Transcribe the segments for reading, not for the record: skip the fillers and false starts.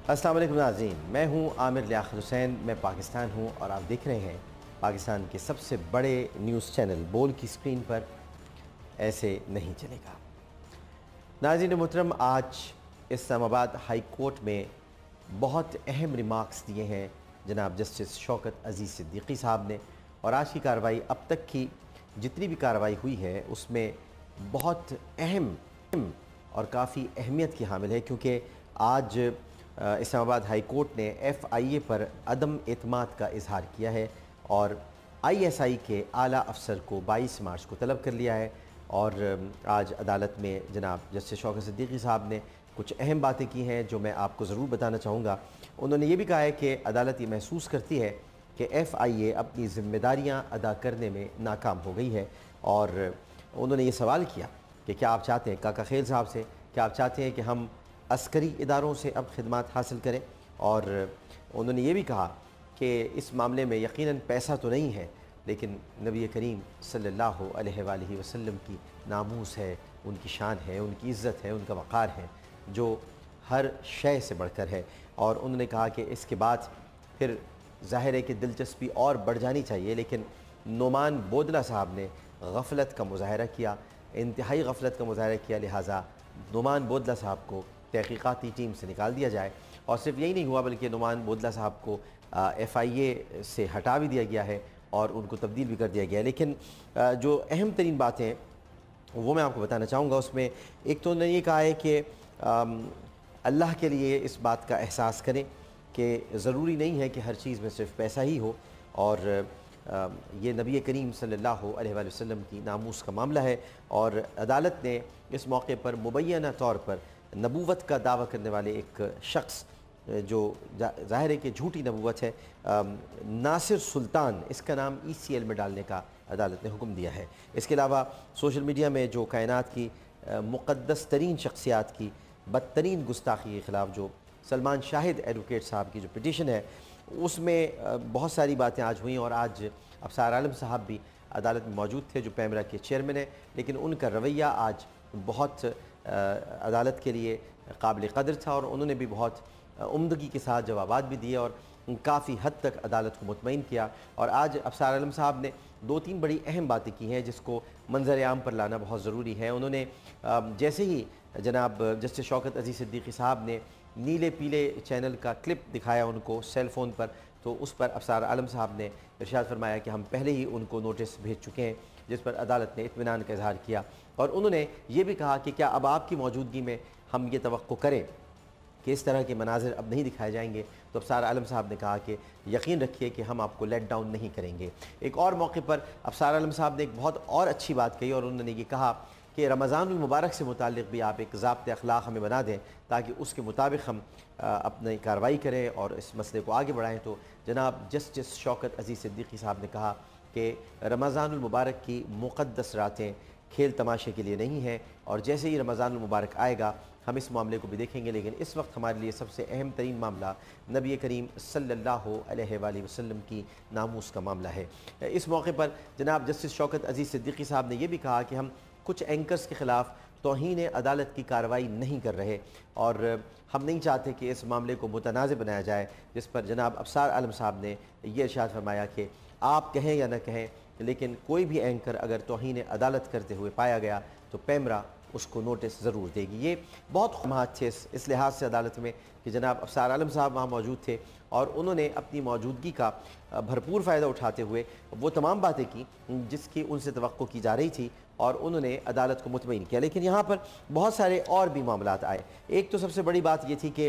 अस्सलाम वालेकुम नाज़रीन, मैं हूं आमिर लियाकत हुसैन। मैं पाकिस्तान हूं और आप देख रहे हैं पाकिस्तान के सबसे बड़े न्यूज़ चैनल बोल की स्क्रीन पर ऐसे नहीं चलेगा। नाज़रीन मोहतरम, आज इस्लामाबाद हाई कोर्ट में बहुत अहम रिमार्क्स दिए हैं जनाब जस्टिस शौकत अज़ीज़ सिद्दीकी साहब ने। और आज की कार्रवाई, अब तक की जितनी भी कार्रवाई हुई है उसमें बहुत अहम और काफ़ी अहमियत की हामिल है, क्योंकि आज इस्लामाबाद हाई कोर्ट ने FIA पर अदम एतमाद का इजहार किया है और ISI के आला अफसर को 22 मार्च को तलब कर लिया है। और आज अदालत में जनाब जस्टिस शौकत सिद्दीकी साहब ने कुछ अहम बातें की हैं जो मैं आपको ज़रूर बताना चाहूँगा। उन्होंने ये भी कहा है कि अदालत ये महसूस करती है कि FIA अपनी ज़िम्मेदारियाँ अदा करने में नाकाम हो गई है। और उन्होंने ये सवाल किया कि क्या आप चाहते हैं, काका खेल साहब से, क्या आप चाहते हैं कि हम अस्करी इदारों से अब खिदमात हासिल करें। और उन्होंने ये भी कहा कि इस मामले में यकीनन पैसा तो नहीं है, लेकिन नबी करीम सल्लल्लाहु अलैहि वसल्लम की नामूस है, उनकी शान है, उनकी इज़्ज़त है, उनका वक़ार है, जो हर शय से बढ़कर है। और उन्होंने कहा कि इसके बाद फिर ज़ाहिर है कि दिलचस्पी और बढ़ जानी चाहिए, लेकिन नुमान बोदला साहब ने गफलत का मुज़ाहरा किया, इंतहाई गफलत का मुज़ाहरा किया, लिहाजा नुमान बोदला साहब को तहक़ीक़ाती टीम से निकाल दिया जाए। और सिर्फ यही नहीं हुआ, बल्कि नुमान बोदला साहब को FIA से हटा भी दिया गया है और उनको तब्दील भी कर दिया गया है। लेकिन जो अहम तरीन बातें हैं वो मैं आपको बताना चाहूँगा। उसमें एक तो उन्होंने ये कहा है कि अल्लाह के लिए इस बात का एहसास करें कि ज़रूरी नहीं है कि हर चीज़ में सिर्फ पैसा ही हो। और ये नबी करीम सल्लल्लाहु अलैहि वसल्लम की नामूस का मामला है। और अदालत ने इस मौके पर मुबैना तौर पर नबूवत का दावा करने वाले एक शख्स, जो ज़ाहिर है कि झूठी नबूवत है, नासिर सुल्तान, इसका नाम ECL में डालने का अदालत ने हुक्म दिया है। इसके अलावा सोशल मीडिया में जो कायनात की मुक़द्दस तरीन शख्सियात की बदतरीन गुस्ताखी के ख़िलाफ़ जो सलमान शाहिद एडवोकेट साहब की जो पिटीशन है, उसमें बहुत सारी बातें आज हुई। और आज अफसार आलम साहब भी अदालत में मौजूद थे, जो पैमरा के चेयरमैन है, लेकिन उनका रवैया आज बहुत अदालत के लिए काबिल क़द्र था और उन्होंने भी बहुत उम्दगी के साथ जवाबात भी दिए और काफ़ी हद तक अदालत को मुतमईन किया। और आज अफसार आलम साहब ने 2-3 बड़ी अहम बातें की हैं जिसको मंजर आम पर लाना बहुत ज़रूरी है। उन्होंने जैसे ही जनाब जस्टिस शौकत अज़ीज़ सिद्दीकी साहब ने नीले पीले चैनल का क्लिप दिखाया उनको सेल फ़ोन पर, तो उस पर अफसार आलम साहब ने इरशाद फरमाया कि हम पहले ही उनको नोटिस भेज चुके हैं, जिस पर अदालत ने इत्मीनान का इजहार किया। और उन्होंने ये भी कहा कि क्या अब आपकी मौजूदगी में हम ये तवक्को करें कि इस तरह के मनाजिर अब नहीं दिखाए जाएंगे। तो अफसार आलम साहब ने कहा कि यकीन रखिए कि हम आपको लेट डाउन नहीं करेंगे। एक और मौके पर अफसार आलम साहब ने एक बहुत और अच्छी बात कही और उन्होंने ये कहा कि रमज़ान मुबारक से मुताल्लिक़ भी आप एक ज़ाब्ते अखलाक हमें बना दें, ताकि उसके मुताबिक हम अपनी कार्रवाई करें और इस मसले को आगे बढ़ाएँ। तो जनाब जस्टिस शौकत अज़ीज़ सिद्दीकी साहब ने कहा कि रमज़ानुल मुबारक की मुक़द्दस रातें खेल तमाशे के लिए नहीं हैं, और जैसे ही रमज़ानुल मुबारक आएगा हम इस मामले को भी देखेंगे। लेकिन इस वक्त हमारे लिए सबसे अहम तरीन मामला नबी करीम सल्लल्लाहु अलैहि वसल्लम की नामूस का मामला है। इस मौके पर जनाब जस्टिस शौकत अज़ीज़ सिद्दीकी साहब ने यह भी कहा कि हम कुछ एंकर्स के ख़िलाफ़ तौहीन अदालत की कार्रवाई नहीं कर रहे और हम नहीं चाहते कि इस मामले को मुतनाज़ बनाया जाए, जिस पर जनाब अफसार आलम साहब ने यह इरशाद फरमाया कि आप कहें या न कहें, लेकिन कोई भी एंकर अगर तौहीन अदालत करते हुए पाया गया तो पैमरा उसको नोटिस ज़रूर देगी। ये बहुत खुमात थे इस लिहाज से अदालत में कि जनाब अफसार आलम साहब वहाँ मौजूद थे और उन्होंने अपनी मौजूदगी का भरपूर फ़ायदा उठाते हुए वो तमाम बातें की जिसकी उनसे तवक्को की जा रही थी और उन्होंने अदालत को मुतमईन किया। लेकिन यहाँ पर बहुत सारे और भी मामलात आए। एक तो सबसे बड़ी बात ये थी कि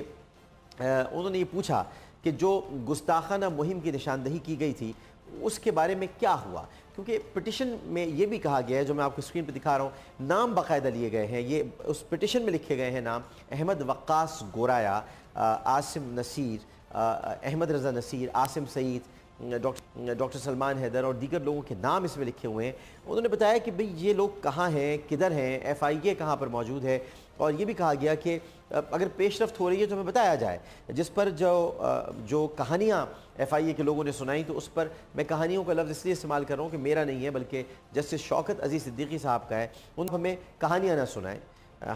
उन्होंने ये पूछा कि जो गुस्ताखाना मुहिम की निशानदही की गई थी उसके बारे में क्या हुआ, क्योंकि पिटिशन में ये भी कहा गया है, जो मैं आपको स्क्रीन पर दिखा रहा हूँ, नाम बाकायदा लिए गए हैं, ये उस पिटिशन में लिखे गए हैं नाम, अहमद वक्कास गोराया, आसिम नसीर, अहमद रज़ा नसीर, आसिम सईद, डॉक्टर सलमान हैदर और दीगर लोगों के नाम इसमें लिखे हुए हैं। उन्होंने बताया कि भाई ये लोग कहाँ हैं, किधर हैं, FIA कहाँ पर मौजूद है, और ये भी कहा गया कि अगर पेशरफ्त हो रही है तो हमें बताया जाए। जिस पर जो कहानियाँ FIA के लोगों ने सुनाई, तो उस पर मैं कहानियों का लफ्ज़ इसलिए इस्तेमाल कर रहा हूँ कि मेरा नहीं है बल्कि जस्टिस शौकत अज़ीज़ सिद्दीकी साहब का है। उन हमें कहानियाँ ना सुनाएं,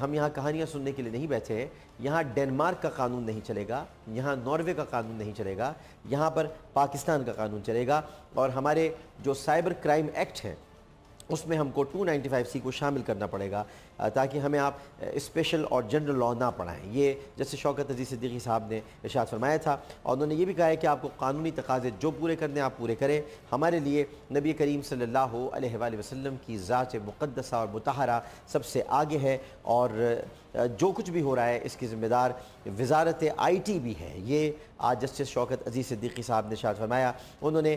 ہم یہاں کہانیاں سننے کے لیے نہیں بیٹھے ہیں. یہاں ڈنمارک کا قانون نہیں چلے گا, یہاں ناروے کا قانون نہیں چلے گا, یہاں پر پاکستان کا قانون چلے گا. اور ہمارے جو سائبر کرائم ایکٹ ہے اس میں ہم کو 295C کو شامل کرنا پڑے گا تاکہ ہمیں آپ اسپیشل اور جنرل لاء نہ پڑھائیں. یہ جیسے شوکت عزیز صدیقی صاحب نے ارشاد فرمایا تھا, اور انہوں نے یہ بھی کہا ہے کہ آپ کو قانونی تقاضے جو پورے کرنے آپ پورے کریں. ہمارے لیے نبی کریم صلی اللہ علیہ وآلہ وسلم کی ذات مقدسہ اور مطہرہ سب سے آگے ہے, اور جو کچھ بھی ہو رہا ہے اس کی ذمہ دار وزارت IT بھی ہے. یہ آج جسٹس شوکت عزیز صدیقی صاحب نے ارشاد فرمایا. انہوں نے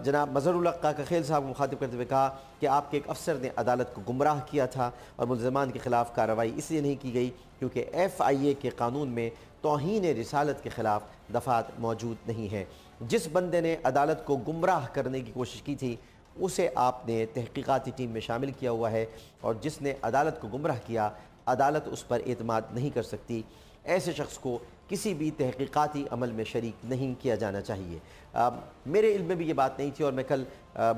جناب مظہر الحق کاکا خیل صاحب کو مخاطب کرتے ہوئے کہا کہ آپ کے ایک افسر نے عدالت کو گمراہ کیا تھا, اور ملزمان کے خلاف کارروائی اس لیے نہیں کی گئی کیونکہ FIA کے قانون میں توہین رسالت کے خلاف دفعات موجود نہیں ہیں. جس بندے نے عدالت کو گمراہ کرنے کی کوشش کی تھی اسے آپ نے تحقیقاتی ٹیم میں شامل کیا ہوا ہے, اور جس نے عدالت کو گمراہ کیا عدالت اس پر اعتماد نہیں کر سکتی. ایسے شخص کو کسی بھی تحقیقاتی عمل میں شریک نہیں کیا جانا چاہیے. میرے علم میں بھی یہ بات نہیں تھی, اور میں کل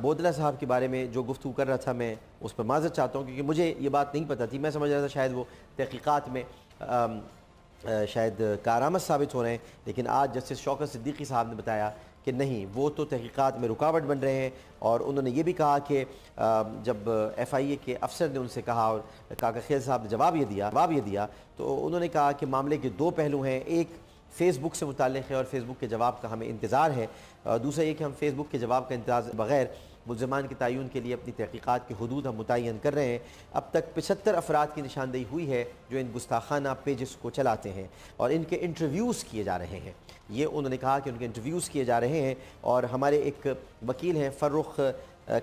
بودلہ صاحب کے بارے میں جو گفتگو کر رہا تھا میں اس پر معذرت چاہتا ہوں کیونکہ مجھے یہ بات نہیں پتہ تھی. میں سمجھ رہا تھا شاید وہ تحقیقات میں شاید کارآمد ثابت ہو رہے ہیں, لیکن آج جسٹس شوکت صدیقی صاحب نے بتایا کہ نہیں, وہ تو تحقیقات میں رکاوٹ بن رہے ہیں. اور انہوں نے یہ بھی کہا کہ جب FIA کے افسر نے ان سے کہا اور کاکا خیل صاحب نے جواب یہ دیا تو انہوں نے کہا کہ معاملے کے دو پہلو ہیں. ایک فیس بک سے متعلق ہے اور فیس بک کے جواب کا ہمیں انتظار ہے. دوسرا یہ کہ ہم فیس بک کے جواب کا انتظار بغیر ملزمان کے تعین کے لیے اپنی تحقیقات کی حدود ہم متعین کر رہے ہیں. اب تک 75 افراد کی نشاندہی ہوئی ہے جو ان گستاخانہ پیجز کو چلاتے ہیں, اور ان کے انٹرویوز کیے جا رہے ہیں. یہ انہوں نے کہا کہ ان کے انٹرویوز کیے جا رہے ہیں. اور ہمارے ایک وکیل ہیں فرخ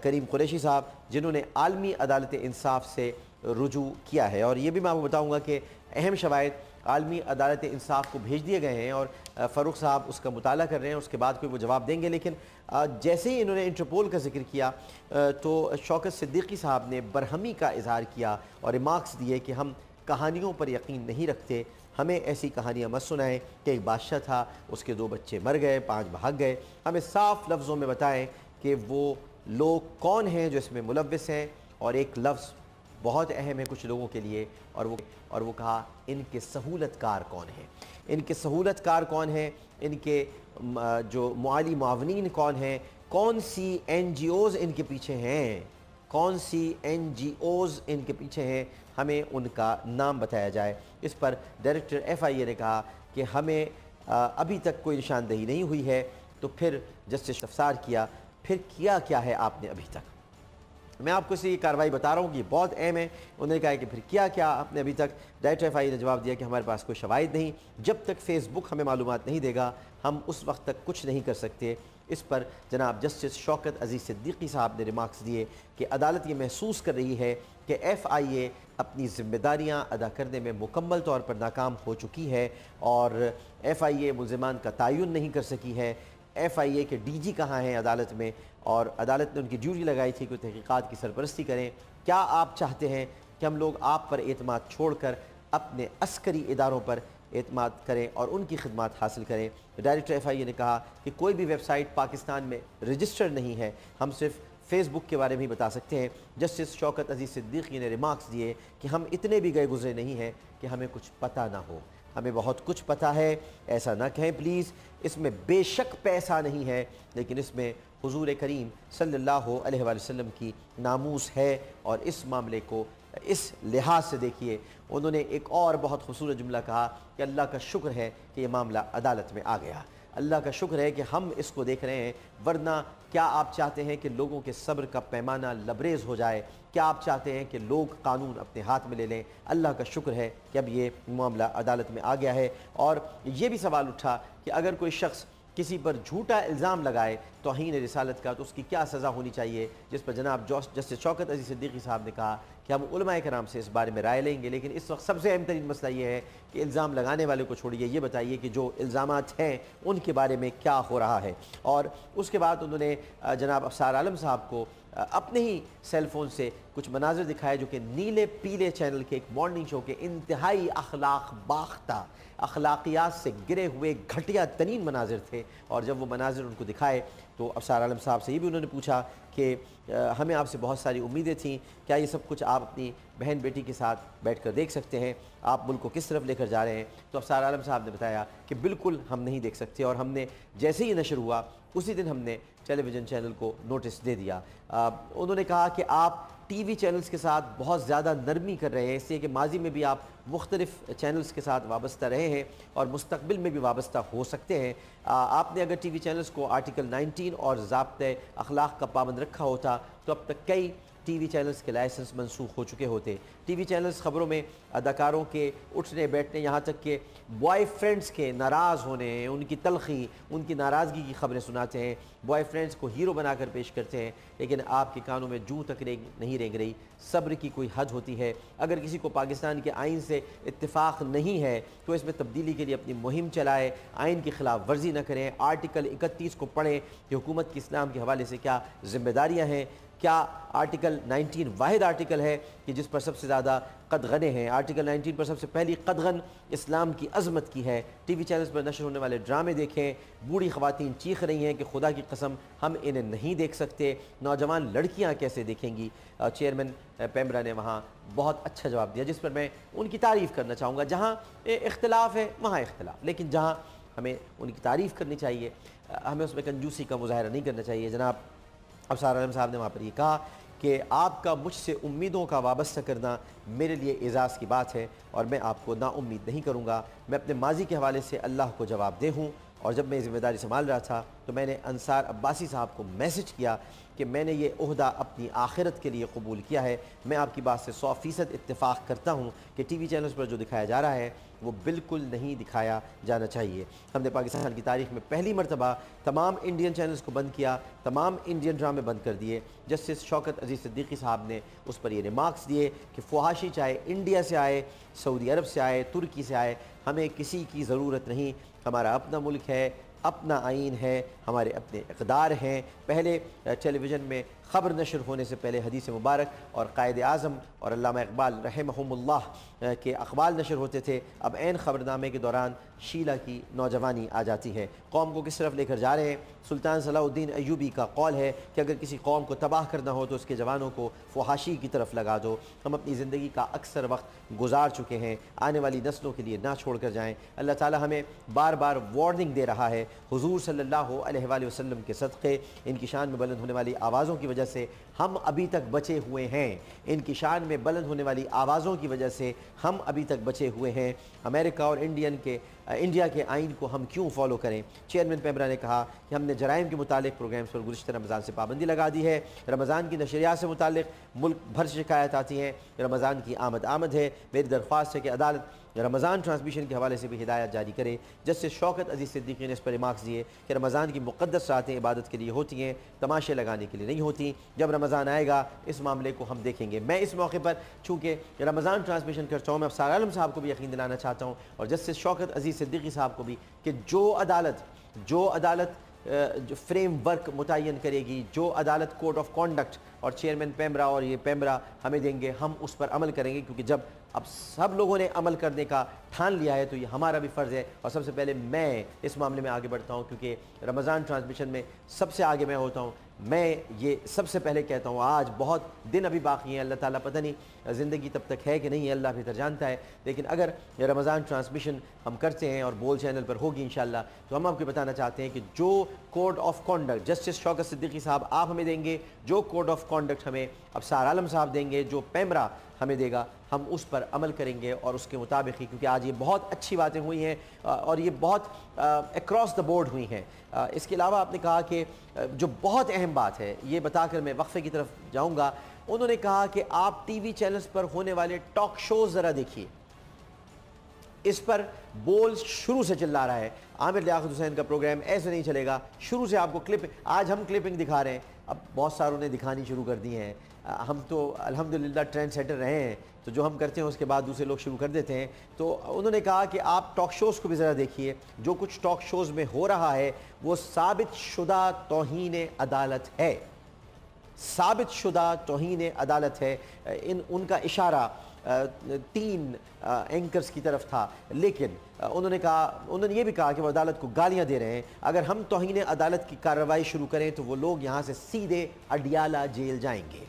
کریم قریشی صاحب, جنہوں نے عالمی عدالت انصاف سے رجوع کیا ہے. اور یہ بھی میں آپ کو بتاؤں گا کہ اہم شواہد عالمی عدالت انصاف کو بھیج دیے گئے ہیں, اور فاروق صاحب اس کا مطالعہ کر رہے ہیں, اس کے بعد کوئی وہ جواب دیں گے. لیکن جیسے ہی انہوں نے انٹرپول کا ذکر کیا تو شوکت صدیقی صاحب نے برہمی کا اظہار کیا اور ریمارکس دیے کہ ہم کہانیوں پر یقین نہیں رکھتے, ہمیں ایسی کہانیاں مت سنائیں کہ ایک بادشاہ تھا, اس کے 2 بچے مر گئے, 5 بھاگ گئے. ہمیں صاف لفظوں میں بتائیں کہ وہ لوگ کون ہیں جو اس میں ملوث ہیں. اور ایک لفظ بہت اہم ہے کچھ لوگوں کے لیے, اور وہ کہا ان کے سہولت کار کون ہیں. ان کے سہولت کار کون ہیں, ان کے جو مالی معاونین کون ہیں, کون سی NGOs ان کے پیچھے ہیں, کون سی NGOs ان کے پیچھے ہیں, ہمیں ان کا نام بتایا جائے. اس پر ڈائریکٹر FIA نے کہا کہ ہمیں ابھی تک کوئی نشاندہی نہیں ہوئی ہے. تو پھر جسٹس استفسار کیا, پھر کیا ہے آپ نے ابھی تک؟ میں آپ کو اس یہ کارروائی بتا رہا ہوں کہ یہ بہت اہم ہے. انہوں نے کہا کہ پھر کیا آپ نے ابھی تک؟ ڈائریکٹر FIA نے جواب دیا کہ ہمارے پاس کوئی شواہد نہیں, جب تک فیس بک ہمیں معلومات نہیں دے گا ہم اس وقت تک کچھ نہیں کر سکتے. اس پر جناب جسٹس شوکت عزیز صدیقی صاحب نے ریمارکس دیے کہ عدالت یہ محسوس کر رہی ہے کہ FIA اپنی ذمہ داریاں ادا کرنے میں مکمل طور پر ناکام ہو چکی ہے, اور FIA ملزمان کا تعین نہیں کر سکی ہے. FIA کے DG کہاں ہیں عدالت میں, اور عدالت نے ان کی ڈیوٹی لگائی تھی کہ تحقیقات کی سرپرستی کریں. کیا آپ چاہتے ہیں کہ ہم لوگ آپ پر اعتماد چھوڑ کر اپنے عسکری اداروں پر اعتماد کریں اور ان کی خدمات حاصل کریں؟ ڈائریکٹر FIA نے کہا کہ کوئی بھی ویب سائٹ پاکستان میں رجسٹرڈ نہیں ہے, ہم صرف فیس بک کے بارے میں ہی بتا سکتے ہیں. جسٹس شوکت عزیز صدیقی نے ریمارکس دیے کہ ہم اتنے بھی گئے گزرے نہیں ہیں کہ ہمیں کچھ پتہ نہ ہو, ہمیں بہت کچھ پتہ ہے. ایسا نہ کہیں پلیز, اس میں بے شک پیسہ نہیں ہے, لیکن اس میں حضور کریم صلی اللہ علیہ وآلہ وسلم کی ناموس ہے. اور اس معاملے کو اس لحاظ سے دیکھیے. انہوں نے ایک اور بہت خوبصورت جملہ کہا کہ اللہ کا شکر ہے کہ یہ معاملہ عدالت میں آ گیا, اللہ کا شکر ہے کہ ہم اس کو دیکھ رہے ہیں, ورنہ کیا آپ چاہتے ہیں کہ لوگوں کے صبر کا پیمانہ لبریز ہو جائے؟ کیا آپ چاہتے ہیں کہ لوگ قانون اپنے ہاتھ میں لے لیں؟ اللہ کا شکر ہے کہ اب یہ معاملہ عدالت میں آ گیا ہے. اور یہ بھی سوال اٹھا کہ اگر کوئی شخص کسی پر جھوٹا الزام لگائے توہین رسالت کا تو اس کی کیا سزا ہونی چاہیے, جس پر جناب جسٹس شوکت عزیز صدیقی صاحب نے کہا کہ ہم علماء کرام سے اس بارے میں رائے لیں گے. لیکن اس وقت سب سے اہم ترین مسئلہ یہ ہے کہ الزام لگانے والے کو چھوڑیے, یہ بتائیے کہ جو الزامات ہیں ان کے بارے میں کیا ہو رہا ہے. اور اس کے بعد انہوں نے جناب افسار عالم صاحب کو اپنے ہی سیل فون سے کچھ مناظر دکھائے جو کہ نیلے پیلے چینل کے ایک مارننگ شو کے انتہائی اخلاق باختہ اخلاقیات سے گرے ہوئے گھٹیا ترین مناظر تھے، اور جب وہ مناظر ان کو دکھائے تو ابصار عالم صاحب سے یہ بھی انہوں نے پوچھا کہ ہمیں آپ سے بہت ساری امیدیں تھیں، کیا یہ سب کچھ آپ اپنی بہن بیٹی کے ساتھ بیٹھ کر دیکھ سکتے ہیں؟ آپ ملک کو کس طرف لے کر جا رہے ہیں؟ تو ابصار عالم صاحب نے بتایا کہ بالکل ہم نہیں دیکھ سکتے، اور ہم نے جیسے ہی نشر ہوا اسی دن ہم نے ٹیلی ویژن چینل کو نوٹس دے دیا۔ انہوں نے کہا کہ آپ ٹی وی چینلز کے ساتھ بہت زیادہ نرمی کر رہے ہیں، اس لیے کہ ماضی میں بھی آپ مختلف چینلز کے ساتھ وابستہ رہے ہیں اور مستقبل میں بھی وابستہ ہو سکتے ہیں۔ آپ نے اگر ٹی وی چینلز کو آرٹیکل 19 اور ضابطۂ اخلاق کا پابند رکھا ہوتا تو اب تک کئی ٹی وی چینلز کے لائسنس منسوخ ہو چکے ہوتے۔ ٹی وی چینلز خبروں میں اداکاروں کے اٹھنے بیٹھنے، یہاں تک کہ بوائے فرینڈز کے ناراض ہونے، ان کی تلخی، ان کی ناراضگی کی خبریں سناتے ہیں، بوائے فرینڈز کو ہیرو بنا کر پیش کرتے ہیں، لیکن آپ کے کانوں میں جوں تک نہیں رینگ رہی۔ صبر کی کوئی حد ہوتی ہے، اگر کسی کو پاکستان کے آئین سے اتفاق نہیں ہے تو اس میں تبدیلی کے لیے اپنی مہم چلائے، آئین کی خلاف ورزی نہ کریں، آرٹیکل 31 کو پڑھیں کہ حکومت کی اسلام کے حوالے سے کیا ذمہ داریاں ہیں۔ کیا آرٹیکل 19 واحد آرٹیکل ہے کہ جس پر سب سے زیادہ قدغنیں ہیں؟ آرٹیکل 19 پر سب سے پہلی قدغن اسلام کی عظمت کی ہے۔ ٹی وی چینلز پر نشر ہونے والے ڈرامے دیکھیں، بوڑھی خواتین چیخ رہی ہیں کہ خدا کی قسم ہم انہیں نہیں دیکھ سکتے، نوجوان لڑکیاں کیسے دیکھیں گی؟ چیئرمین پیمرا نے وہاں بہت اچھا جواب دیا، جس پر میں ان کی تعریف کرنا چاہوں گا۔ جہاں اختلاف ہے وہاں اختلاف، لیکن جہاں ہمیں ان کی تعریف کرنی چاہیے، ہمیں اس میں کنجوسی کا مظاہرہ نہیں کرنا چاہیے۔ جناب ابصار عالم صاحب نے وہاں پر یہ کہا کہ آپ کا مجھ سے امیدوں کا وابستہ کرنا میرے لیے اعزاز کی بات ہے، اور میں آپ کو نا امید نہیں کروں گا۔ میں اپنے ماضی کے حوالے سے اللہ کو جواب دہ ہوں، اور جب میں ذمہ داری سنبھال رہا تھا تو میں نے انصار عباسی صاحب کو میسج کیا کہ میں نے یہ عہدہ اپنی آخرت کے لیے قبول کیا ہے۔ میں آپ کی بات سے 100% اتفاق کرتا ہوں کہ ٹی وی چینلز پر جو دکھایا جا رہا ہے وہ بالکل نہیں دکھایا جانا چاہیے۔ ہم نے پاکستان کی تاریخ میں پہلی مرتبہ تمام انڈین چینلز کو بند کیا، تمام انڈین ڈرامے بند کر دیے۔ جسٹس شوکت عزیز صدیقی صاحب نے اس پر یہ ریمارکس دیے کہ فحاشی چاہے انڈیا سے آئے، سعودی عرب سے آئے، ترکی سے آئے، ہمیں کسی کی ضرورت نہیں، ہمارا اپنا ملک ہے، اپنا آئین ہے، ہمارے اپنے اقدار ہیں۔ پہلے ٹیلی ویژن میں خبر نشر ہونے سے پہلے حدیث مبارک اور قائد اعظم اور علامہ اقبال رحمہم اللہ کے اقوال نشر ہوتے تھے، اب عین خبرنامے کے دوران شیلا کی نوجوانی آ جاتی ہے۔ قوم کو کس طرف لے کر جا رہے ہیں؟ سلطان صلاح الدین ایوبی کا قول ہے کہ اگر کسی قوم کو تباہ کرنا ہو تو اس کے جوانوں کو فحاشی کی طرف لگا دو۔ ہم اپنی زندگی کا اکثر وقت گزار چکے ہیں، آنے والی نسلوں کے لیے نہ چھوڑ کر جائیں۔ اللہ تعالی ہمیں بار بار وارننگ دے رہا ہے۔ حضور صلی اللہ علیہ وآلہ وسلم کے صدقے ان کی شان میں بلند ہونے والی آوازوں کی وجہ سے ہم ابھی تک بچے ہوئے ہیں، ان کی شان میں بلند ہونے والی آوازوں کی وجہ سے ہم ابھی تک بچے ہوئے ہیں۔ امریکہ اور انڈیا کے آئین کو ہم کیوں فالو کریں؟ چیئرمین پیمرا نے کہا کہ ہم نے جرائم کے متعلق پروگرامز پر گزشتہ رمضان سے پابندی لگا دی ہے۔ رمضان کی نشریات سے متعلق ملک بھر سے شکایت آتی ہیں، رمضان کی آمد ہے۔ میری درخواست ہے کہ عدالت رمضان ٹرانسمیشن کے حوالے سے بھی ہدایت جاری کرے۔ جسٹس شوکت عزیز صدیقی نے اس پر ریمارکس دیے کہ رمضان کی مقدس راتیں عبادت کے لیے ہوتی ہیں، تماشے لگانے کے لیے نہیں ہوتی۔ جب رمضان آئے گا اس معاملے کو ہم دیکھیں گے۔ میں اس موقع پر چونکہ رمضان ٹرانسمیشن کرتا ہوں، میں ابصار عالم صاحب کو بھی یقین دلانا چاہتا ہوں اور جسٹس شوکت عزیز صدیقی صاحب کو بھی کہ جو عدالت جو فریم ورک متعین کرے گی، جو عدالت کوڈ آف کانڈکٹ اور چیئرمین پیمرا اور یہ پیمرا ہمیں دیں گے، ہم اس پر عمل کریں گے، کیونکہ جب اب سب لوگوں نے عمل کرنے کا ٹھان لیا ہے تو یہ ہمارا بھی فرض ہے۔ اور سب سے پہلے میں اس معاملے میں آگے بڑھتا ہوں، کیونکہ رمضان ٹرانسمیشن میں سب سے آگے میں ہوتا ہوں۔ میں یہ سب سے پہلے کہتا ہوں، آج بہت دن ابھی باقی ہیں، اللہ تعالیٰ پتہ نہیں زندگی تب تک ہے کہ نہیں ہے، اللہ بہتر جانتا ہے، لیکن اگر رمضان ٹرانسمیشن ہم کرتے ہیں اور بول چینل پر ہوگی انشاءاللہ، تو ہم آپ کو بتانا چاہتے ہیں کہ جو کوڈ آف کانڈکٹ جسٹس شوکت صدیقی صاحب آپ ہمیں دیں گے، جو کوڈ آف کانڈکٹ ہمیں ابصار عالم صاحب دیں گے، جو پیمرا ہمیں دے گا، ہم اس پر عمل کریں گے اور اس کے مطابق ہی، کیونکہ آج یہ بہت اچھی باتیں ہوئی ہیں اور یہ بہت اکراس دا بورڈ ہوئی ہیں۔ اس کے علاوہ آپ نے کہا کہ جو بہت اہم بات ہے، یہ بتا کر میں وقفے کی طرف جاؤں گا، انہوں نے کہا کہ آپ ٹی وی چینلز پر ہونے والے ٹاک شوز ذرا دیکھیے، اس پر بول شروع سے چلا رہا ہے۔ عامر لیاقت حسین کا پروگرام ایسے نہیں چلے گا، شروع سے آپ کو آج ہم کلپنگ دکھا رہے ہیں، اب بہت ساروں نے دکھانی شروع کر دی ہیں۔ ہم تو الحمدللہ ٹرینڈ سیٹر رہے ہیں، تو جو ہم کرتے ہیں اس کے بعد دوسرے لوگ شروع کر دیتے ہیں۔ تو انہوں نے کہا کہ آپ ٹاک شوز کو بھی ذرا دیکھیے، جو کچھ ٹاک شوز میں ہو رہا ہے وہ ثابت شدہ توہین عدالت ہے۔ साबित शुदा तौहीन अदालत है। उनका इशारा 3 एंकर्स की तरफ था, लेकिन उन्होंने ये भी कहा कि वो अदालत को गालियां दे रहे हैं। अगर हम तौहीन अदालत की कार्रवाई शुरू करें तो वो लोग यहाँ से सीधे अडियाला जेल जाएंगे।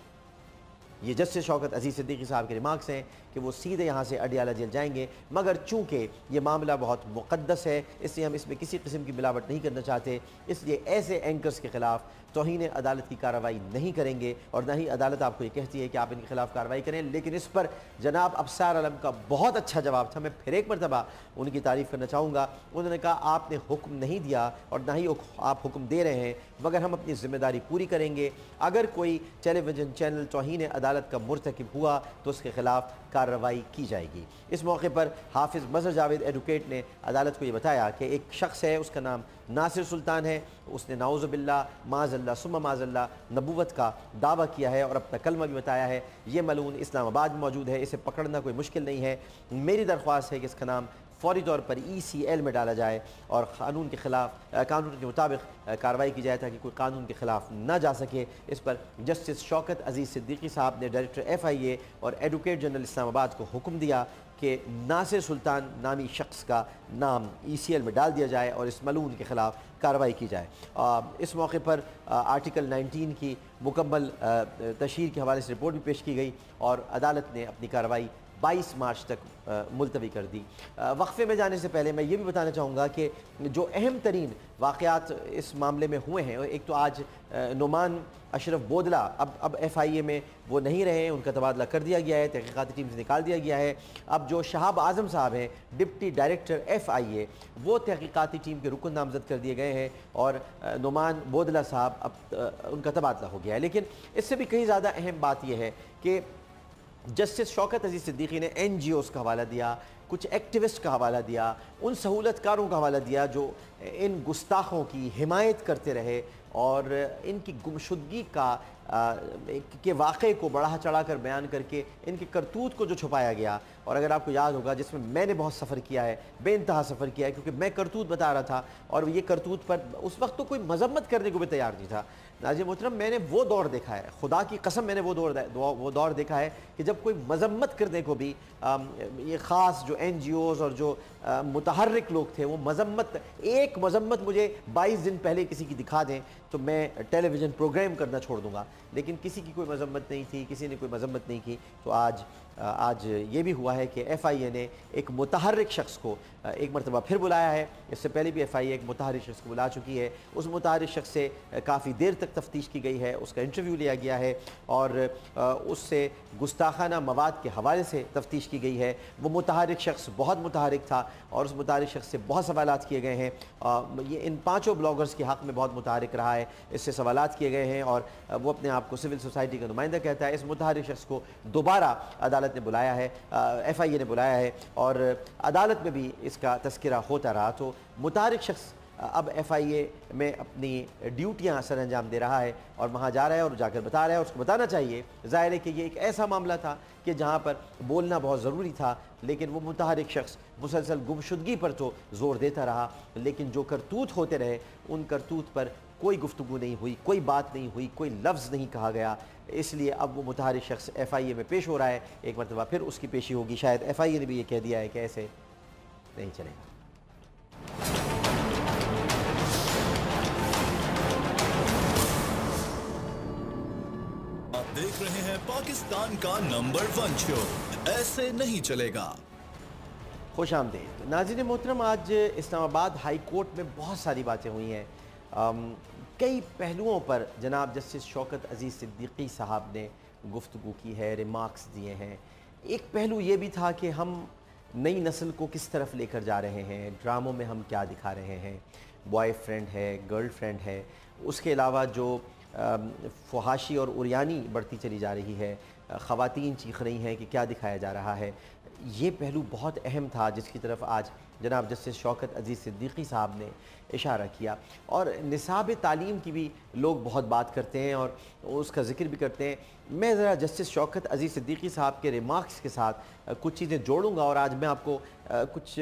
ये जस्टिस शौकत अजीज़ सिद्दीकी साहब के रिमार्क्स हैं कि वो सीधे यहाँ से अडियाला जेल जाएंगे, मगर चूँकि ये मामला बहुत मुक़द्दस है इसलिए हम इसमें किसी किस्म की मिलावट नहीं करना चाहते, इसलिए ऐसे एंकर्स के ख़िलाफ़ तौहीन अदालत की कार्रवाई नहीं करेंगे। और ना ही अदालत आपको ये कहती है कि आप इनके खिलाफ कार्रवाई करें। लेकिन इस पर जनाब अफसार आलम का बहुत अच्छा जवाब था। मैं फिर एक मरतबा उनकी तारीफ़ करना चाहूँगा। उन्होंने कहा आपने हुक्म नहीं दिया और ना ही आप हुक्म दे रहे हैं, मगर हम अपनी ज़िम्मेदारी पूरी करेंगे। अगर कोई टेलीविज़न चैनल तौहीन अदालत का मुर्तकिब हुआ तो उसके खिलाफ कार्रवाई की जाएगी। इस मौके पर हाफिज़ मज़हर जावेद एडवोकेट ने अदालत को ये बताया कि एक शख्स है, उसका नाम नासिर सुल्तान है, उसने नाउज़ुबिल्लाह माज़ल्ला सुम्मा माज़ल्ला नबूवत का दावा किया है और अपना कलमा भी बताया है। ये मलून इस्लामाबाद में मौजूद है, इसे पकड़ना कोई मुश्किल नहीं है। मेरी दरख्वास्त है कि इसका नाम फौरी तौर पर ECL में डाला जाए और कानून के ख़िलाफ़ कानून के मुताबिक कार्रवाई की जाए ताकि कोई कानून के ख़िलाफ़ ना जा सके। इस पर जस्टिस शौकत अजीज़ सिद्दीकी साहब ने डायरेक्टर FIA और एडवोकेट जनरल इस्लामाबाद को हुक्म दिया कि नासिर सुल्तान नामी शख्स का नाम ECL में डाल दिया जाए और इस मलून के ख़िलाफ़ कार्रवाई की जाए। इस मौके पर आर्टिकल 19 की मुकम्मल तशहीर के हवाले से रिपोर्ट भी पेश की गई और अदालत ने अपनी कार्रवाई 22 मार्च तक मुलतवी कर दी। वक्फे में जाने से पहले मैं ये भी बताना चाहूँगा कि जो अहम तरीन वाक़यात इस मामले में हुए हैं, एक तो आज नुमान अशरफ बोदला अब FIA में वो नहीं रहे, उनका तबादला कर दिया गया है, तहक़ीक़ाती टीम से निकाल दिया गया है। अब जो शहाब आज़म साहब हैं डिप्टी डायरेक्टर FIA, वो तहक़ीक़ाती टीम के रुकन नामज़द कर दिए गए हैं और नुमान बोदला साहब अब उनका तबादला हो गया है। लेकिन इससे भी कहीं ज़्यादा अहम बात यह है कि जस्टिस शौकत अजीज़ सिद्दीकी ने NGOs का हवाला दिया, कुछ एक्टिविस्ट का हवाला दिया, उन सहूलतकारों का हवाला दिया जो इन गुस्ताखों की हिमायत करते रहे और इनकी गुमशुदगी के वाक़े को बढ़ा चढ़ा कर बयान करके इनके करतूत को जो छुपाया गया। और अगर आपको याद होगा, जिसमें मैंने बहुत सफ़र किया है, बेइंतहा सफ़र किया है, क्योंकि मैं करतूत बता रहा था और ये करतूत पर उस वक्त तो कोई मजम्मत करने को भी तैयार नहीं था। नाज़िर मोहतरम, मैंने वो दौर देखा है, खुदा की कसम मैंने वो दौर देखा है कि जब कोई मजम्मत करने को भी ये ख़ास जो NGOs और जो मुतहर्रिक लोग थे वो एक मजम्मत मुझे 22 दिन पहले किसी की दिखा दें तो मैं टेलीविज़न प्रोग्राम करना छोड़ दूँगा। लेकिन किसी की कोई मजम्मत नहीं थी, किसी ने कोई मजम्मत नहीं की। तो आज ये भी हुआ है कि FIA ने एक मुतहर्रिक शख्स को एक मरतबा फिर बुलाया है। इससे पहले भी FIA एक मुतहर्रिक शख्स को बुला चुकी है। उस मुतहर्रिक शख्स से काफ़ी देर तक तफ्तीश की गई है, उसका इंटरव्यू लिया गया है और उससे गुस्ताखाना मवाद के हवाले से तफ्तीश की गई है। वो मुतहर्रिक शख्स बहुत मुतहर्रिक था और उस मुतहर्रिक शख्स से बहुत सवालात किए गए हैं। ये इन 5 ब्लॉगर्स के हक़ में बहुत मुतहर्रिक रहा है, इससे सवालात किए गए हैं और वो अपने आप को सिविल सोसाइटी का नुमाइंदा कहता है। इस मुतहर्रिक शख्स को दोबारा अदालत ने बुलाया है, FIA ने बुलाया है और अदालत में भी इसका तज़किरा होता रहा। तो मुतहर्रिक शख्स अब FIA में अपनी ड्यूटियां सर अंजाम दे रहा है और वहाँ जा रहा है और जाकर बता रहा है। उसको बताना चाहिए, ज़ाहिर है कि ये एक ऐसा मामला था कि जहाँ पर बोलना बहुत ज़रूरी था, लेकिन वो मुतहर्रिक शख्स मुसलसल गुमशुदगी पर तो ज़ोर देता रहा, लेकिन जो करतूत होते रहे उन करतूत पर कोई गुफ्तगू नहीं हुई, कोई बात नहीं हुई, कोई लफ्ज़ नहीं कहा गया। इसलिए अब वो मुतहर्रिक शख्स FIA में पेश हो रहा है। एक मरतबा फिर उसकी पेशी होगी। शायद FIA ने भी ये कह दिया है कि ऐसे नहीं चलेगा। आप देख रहे हैं पाकिस्तान का नंबर 1 शो, ऐसे नहीं चलेगा। खुश आमदीद नाज़रीन मोहतरम, आज इस्लामाबाद हाई कोर्ट में बहुत सारी बातें हुई हैं। कई पहलुओं पर जनाब जस्टिस शौकत अजीज़ सिद्दीकी साहब ने गुफ्तगू की है, रिमार्क्स दिए हैं। एक पहलू ये भी था कि हम नई नस्ल को किस तरफ लेकर जा रहे हैं, ड्रामों में हम क्या दिखा रहे हैं, बॉयफ्रेंड है, गर्लफ्रेंड है, उसके अलावा जो फहाशी और उरियानी बढ़ती चली जा रही है, ख़वातीन चीख रही हैं कि क्या दिखाया जा रहा है। ये पहलू बहुत अहम था जिसकी तरफ आज जनाब जस्टिस शौकत अजीज़ सिद्दीकी साहब ने इशारा किया। और निसाब तालीम की भी लोग बहुत बात करते हैं और उसका ज़िक्र भी करते हैं। मैं ज़रा जस्टिस शौकत अजीज़ सिद्दीकी साहब के रिमार्क्स के साथ कुछ चीज़ें जोड़ूंगा और आज मैं आपको कुछ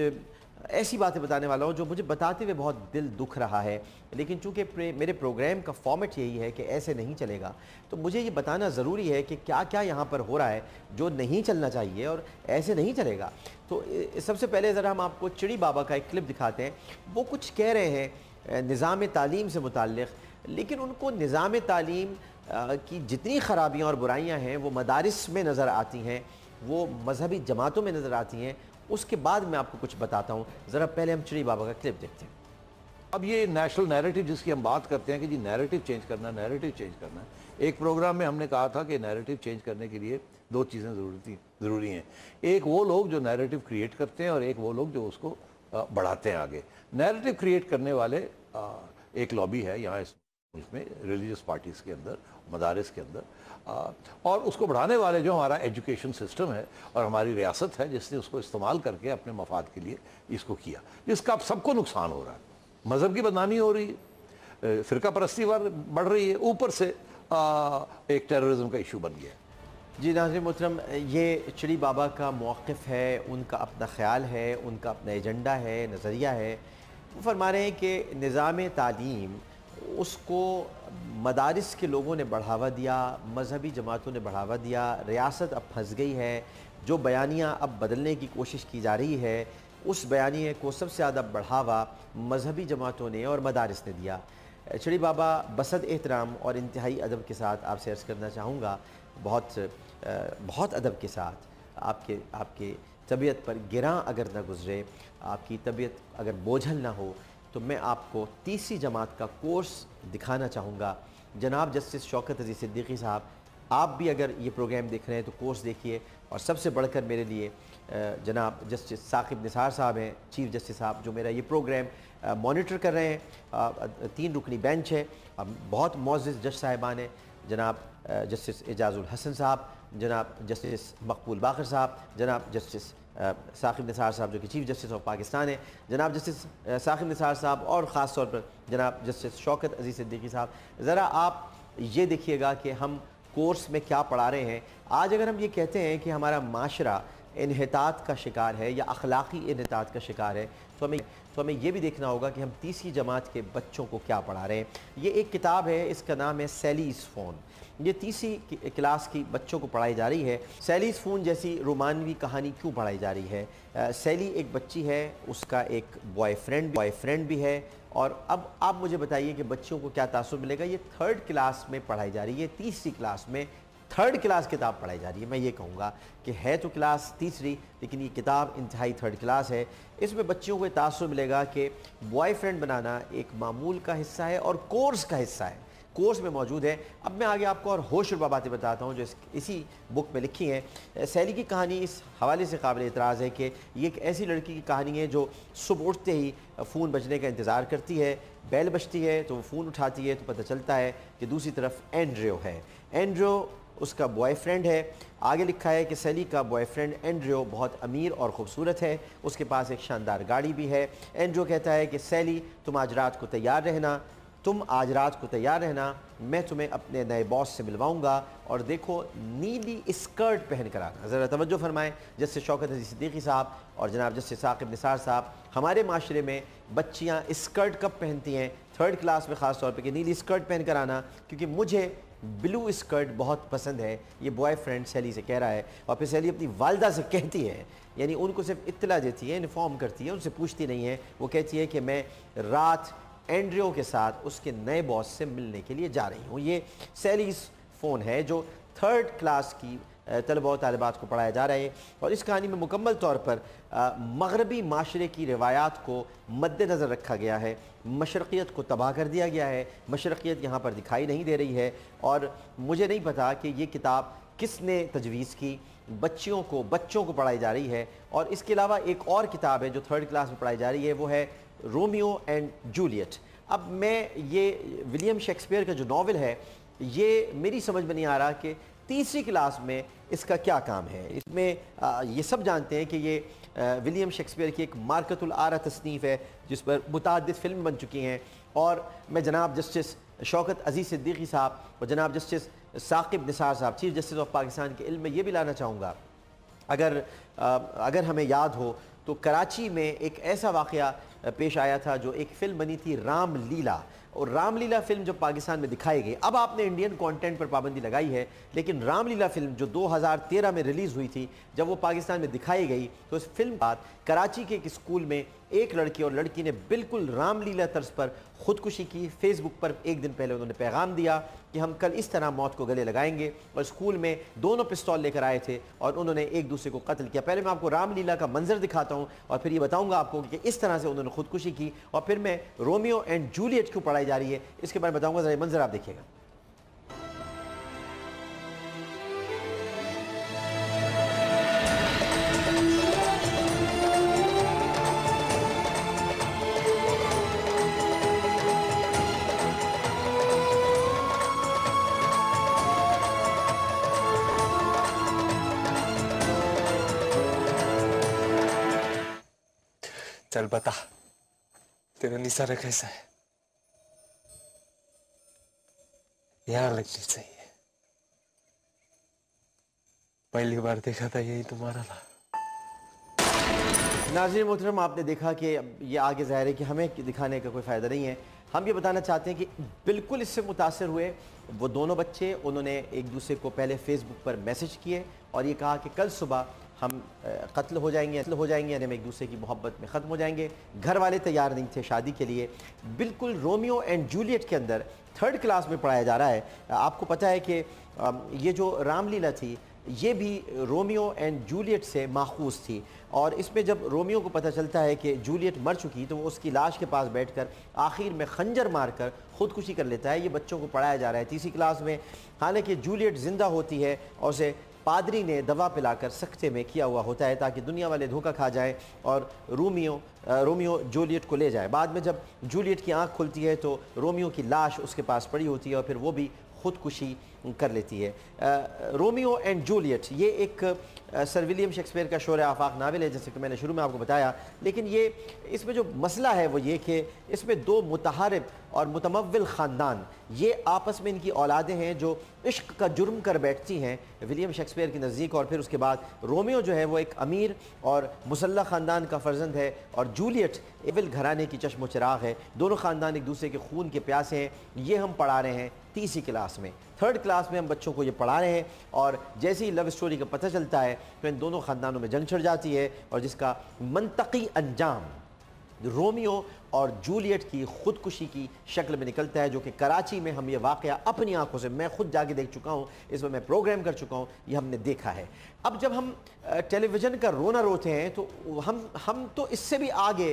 ऐसी बातें बताने वाला हूँ जो मुझे बताते हुए बहुत दिल दुख रहा है, लेकिन चूंकि मेरे प्रोग्राम का फॉर्मेट यही है कि ऐसे नहीं चलेगा, तो मुझे ये बताना ज़रूरी है कि क्या क्या यहाँ पर हो रहा है जो नहीं चलना चाहिए और ऐसे नहीं चलेगा। तो सबसे पहले ज़रा हम आपको चिड़ी बाबा का एक क्लिप दिखाते हैं। वो कुछ कह रहे हैं निज़ाम तालीम से मुताल्लिक़, लेकिन उनको निज़ाम तालीम की जितनी ख़राबियाँ और बुराइयाँ हैं वो मदारिस में नज़र आती हैं, वो मजहबी जमातों में नज़र आती हैं। उसके बाद मैं आपको कुछ बताता हूँ। ज़रा पहले हम चिड़ी बाबा का क्लिप देखते हैं। अब ये नेशनल नैरेटिव जिसकी हम बात करते हैं कि जी नैरेटिव चेंज करना है, नैरेटिव चेंज करना है। एक प्रोग्राम में हमने कहा था कि नैरेटिव चेंज करने के लिए दो चीज़ें ज़रूरी हैं। एक वो लोग जो नैरेटिव क्रिएट करते हैं और एक वो लोग जो उसको बढ़ाते हैं आगे। नैरेटिव क्रिएट करने वाले एक लॉबी है यहाँ इसमें रिलीजियस पार्टीज़ के अंदर, मदारिस के अंदर, और उसको बढ़ाने वाले जो हमारा एजुकेशन सिस्टम है और हमारी रियासत है जिसने उसको इस्तेमाल करके अपने मफाद के लिए इसको किया, जिसका अब सबको नुकसान हो रहा है। मज़हब की बदनामी हो रही है, फ़िरका परस्ती बढ़ रही है, ऊपर से एक टेररिज्म का इशू बन गया। जी नाज़रीन मोहतरम, ये चिड़ी बाबा का मौक़िफ़ है, उनका अपना ख़्याल है, उनका अपना एजेंडा है, नज़रिया है। वो फरमा रहे हैं कि निज़ाम तालीम उसको मदारिस के लोगों ने बढ़ावा दिया, मजहबी जमातों ने बढ़ावा दिया, रियासत अब फंस गई है। जो बयानियाँ अब बदलने की कोशिश की जा रही है, उस बयानिए को सबसे ज़्यादा बढ़ावा मजहबी जमातों ने और मदारिस ने दिया। चिड़ी बाबा बसत एहतराम और इंतहाई अदब के साथ आपसे अर्ज़ करना चाहूँगा, बहुत अदब के साथ, आपके तबीयत पर गिरां अगर न गुज़रे, आपकी तबीयत अगर बोझल ना हो, तो मैं आपको तीसरी जमात का कोर्स दिखाना चाहूँगा। जनाब जस्टिस शौकत अज़ीज़ सिद्दीकी साहब, आप भी अगर ये प्रोग्राम देख रहे हैं तो कोर्स देखिए। और सबसे बढ़कर मेरे लिए जनाब जस्टिस साकिब निसार साहब हैं, चीफ जस्टिस साहब, जो मेरा ये प्रोग्राम मॉनिटर कर रहे हैं। 3 रुकनी बेंच है, बहुत मोअज़्ज़िज़ जज साहिबान हैं, जनाब जस्टिस एजाज़ुल हसन साहब, जनाब जस्टिस मकबूल बाकर साहब, जनाब जस्टिस साकिब निसार साहब जो कि चीफ जस्टिस ऑफ पाकिस्तान है, जनाब जस्टिस साकिब निसार साहब, और ख़ास तौर पर जनाब जस्टिस शौकत अज़ीज़ सिद्दीकी साहब। ज़रा आप ये देखिएगा कि हम कोर्स में क्या पढ़ा रहे हैं। आज अगर हम ये कहते हैं कि हमारा माशरा इन्हितात का शिकार है या अखलाक़ी इन्हितात का शिकार है, तो हमें ये भी देखना होगा कि हम तीसरी जमात के बच्चों को क्या पढ़ा रहे हैं। ये एक किताब है, इसका नाम है सैलीज़ फ़ोन। ये तीसरी क्लास की बच्चों को पढ़ाई जा रही है। सैलीज़ फ़ोन जैसी रोमानवी कहानी क्यों पढ़ाई जा रही है? सैली एक बच्ची है, उसका एक बॉयफ्रेंड भी है, और अब आप मुझे बताइए कि बच्चों को क्या तासुर मिलेगा। ये 3rd क्लास में पढ़ाई जा रही है, तीसरी क्लास में 3rd क्लास किताब पढ़ाई जा रही है। मैं ये कहूँगा कि है तो क्लास तीसरी, लेकिन ये किताब इंतहाई 3rd क्लास है। इसमें बच्चियों को तासुर मिलेगा कि बॉयफ्रेंड बनाना एक मामूल का हिस्सा है और कोर्स का हिस्सा है, कोर्स में मौजूद है। अब मैं आगे आपको और होशरुबा बातें बताता हूँ जो इसी बुक में लिखी हैं। सैली की कहानी इस हवाले से काबिल एतराज़ है कि ये एक ऐसी लड़की की कहानी है जो सुबह उठते ही फ़ोन बजने का इंतज़ार करती है, बेल बजती है तो वो फ़ोन उठाती है तो पता चलता है कि दूसरी तरफ एंड्रियो है। एंड्रियो उसका बॉयफ्रेंड है। आगे लिखा है कि सैली का बॉयफ्रेंड एंड्रियो बहुत अमीर और ख़ूबसूरत है, उसके पास एक शानदार गाड़ी भी है। एंड्रियो कहता है कि सैली तुम आज रात को तैयार रहना, मैं तुम्हें अपने नए बॉस से मिलवाऊंगा, और देखो नीली स्कर्ट पहन कर आना। ज़रा तवज्जो फरमाएं जस्टिस शौकत अज़ीज़ सिद्दीकी साहब और जनाब जस्टिस साकिब निसार साहब, हमारे माशरे में बच्चियाँ स्कर्ट कब पहनती हैं? 3rd क्लास में ख़ास तौर पर कि नीली स्कर्ट पहन कर आना, क्योंकि मुझे ब्लू स्कर्ट बहुत पसंद है। ये बॉयफ्रेंड सैली से कह रहा है, और फिर सैली अपनी वालदा से कहती है, यानी उनको सिर्फ इत्तला देती है, इन्फॉर्म करती है, उनसे पूछती नहीं है। वो कहती है कि मैं रात एंड्रियो के साथ उसके नए बॉस से मिलने के लिए जा रही हूँ। ये सैलीज़ फ़ोन है जो 3rd क्लास की तलबा और तालिबात को पढ़ाया जा रहा है, और इस कहानी में मुकम्मल तौर पर मगरबी माशरे की रिवायात को मद्देनज़र रखा गया है। मशरक़ियत को तबाह कर दिया गया है, मशरक़ियत यहाँ पर दिखाई नहीं दे रही है। और मुझे नहीं पता कि ये किताब किसने तजवीज़ की, बच्चों को पढ़ाई जा रही है। और इसके अलावा एक और किताब है जो 3rd क्लास में पढ़ाई जा रही है, वो है रोमियो एंड जूलियट। अब मैं ये विलियम शेक्सपियर का जो नावल है, ये मेरी समझ में नहीं आ रहा कि तीसरी क्लास में इसका क्या काम है। इसमें ये सब जानते हैं कि ये विलियम शेक्सपियर की एक मार्कतुल आरा तसनीफ़ है जिस पर मुतअद्दिद फ़िल्म बन चुकी हैं। और मैं जनाब जस्टिस शौकत अज़ीज़ सिद्दीकी साहब और जनाब जस्टिस साकिब निसार साहब, चीफ जस्टिस ऑफ पाकिस्तान के इल्म में ये भी लाना चाहूँगा, अगर हमें याद हो تو کراچی میں ایک ایسا واقعہ پیش آیا تھا جو ایک فلم بنی تھی رام لیلا، اور رام لیلا فلم جب پاکستان میں دکھائی گئی، اب آپ نے انڈین کانٹینٹ پر پابندی لگائی ہے، لیکن رام لیلا فلم جو 2013 میں ریلیز ہوئی تھی، جب وہ پاکستان میں دکھائی گئی تو اس فلم بعد کراچی کے ایک اسکول میں ایک لڑکی اور لڑکی نے بالکل رام لیلا طرز پر خودکشی کی۔ فیس بک پر ایک دن پہلے انہوں نے پیغام دیا کہ ہم کل اس طرح موت کو گلے لگائیں گے، اور اسکول میں دونوں پستول لے کر آئے تھے اور انہوں نے ایک دوسرے کو قتل کیا۔ پہلے میں آپ کو رام لیلا کا منظر دکھاتا ہوں اور پھر یہ بتاؤں گا آپ کو کہ اس طرح سے انہوں نے خودکشی کی، اور پھر میں رومیو اینڈ جولیٹ کیوں پڑھائی جا رہی ہے اس کے بارے میں بتاؤں گا۔ ذرا یہ منظر آپ دیکھیے گا۔ चल बता तेरा निसारा कैसा है? यहाँ लगनी चाहिए। पहली बार देखा था यही तुम्हारा था। नाज़रीन मोहतरम, आपने देखा कि ये आगे ज़ाहिर है कि हमें दिखाने का कोई फ़ायदा नहीं है। हम ये बताना चाहते हैं कि बिल्कुल इससे मुतासर हुए वो दोनों बच्चे। उन्होंने एक दूसरे को पहले फ़ेसबुक पर मैसेज किए और ये कहा कि कल सुबह हम कत्ल हो जाएंगे यानी हम एक दूसरे की मोहब्बत में ख़त्म हो जाएंगे। घर वाले तैयार नहीं थे शादी के लिए। बिल्कुल रोमियो एंड जूलियट के अंदर 3rd क्लास में पढ़ाया जा रहा है। आपको पता है कि ये जो रामलीला थी ये भी रोमियो एंड जूलियट से माखूज़ थी, और इसमें जब रोमियो को पता चलता है कि जूलियट मर चुकी तो वो उसकी लाश के पास बैठकर आखिर में खंजर मारकर ख़ुदकुशी कर लेता है। ये बच्चों को पढ़ाया जा रहा है 3री क्लास में। हालांकि जूलियट ज़िंदा होती है और उसे पादरी ने दवा पिलाकर सख्ते में किया हुआ होता है ताकि दुनिया वाले धोखा खा जाएं और रोमियो जूलियट को ले जाए। बाद में जब जूलियट की आंख खुलती है तो रोमियो की लाश उसके पास पड़ी होती है और फिर वो भी खुदकुशी कर लेती है। रोमियो एंड जूलियट ये एक सर विलियम शेक्सपियर का शोर आफाक नावल है, जैसे कि मैंने शुरू में आपको बताया। लेकिन ये इसमें जो मसला है वो ये कि इसमें 2 मुतहारिब और मुतमव्विल ख़ानदान, ये आपस में इनकी औलादें हैं जो इश्क का जुर्म कर बैठती हैं विलियम शेक्सपियर के नज़दीक। और फिर उसके बाद रोमियो जो है वो एक अमीर और मुसल्लह ख़ानदान का फ़र्जंद है, और जूलियट एविल घराने की चश्मो चिराग है। दोनों ख़ानदान एक दूसरे के खून के प्यासे हैं। ये हम पढ़ा रहे हैं 3री क्लास में। 3rd क्लास में हम बच्चों को ये पढ़ा रहे हैं, और जैसे ही लव स्टोरी का पता चलता है तो इन दोनों ख़ानदानों में जंग छिड़ जाती है, और जिसका मंतकी अंजाम रोमियो और जूलियट की खुदकुशी की शक्ल में निकलता है, जो कि कराची में हम ये वाक़या अपनी आंखों से, मैं खुद जाके देख चुका हूँ, इसमें मैं प्रोग्राम कर चुका हूँ, ये हमने देखा है। अब जब हम टेलीविज़न का रोना रोते हैं तो हम तो इससे भी आगे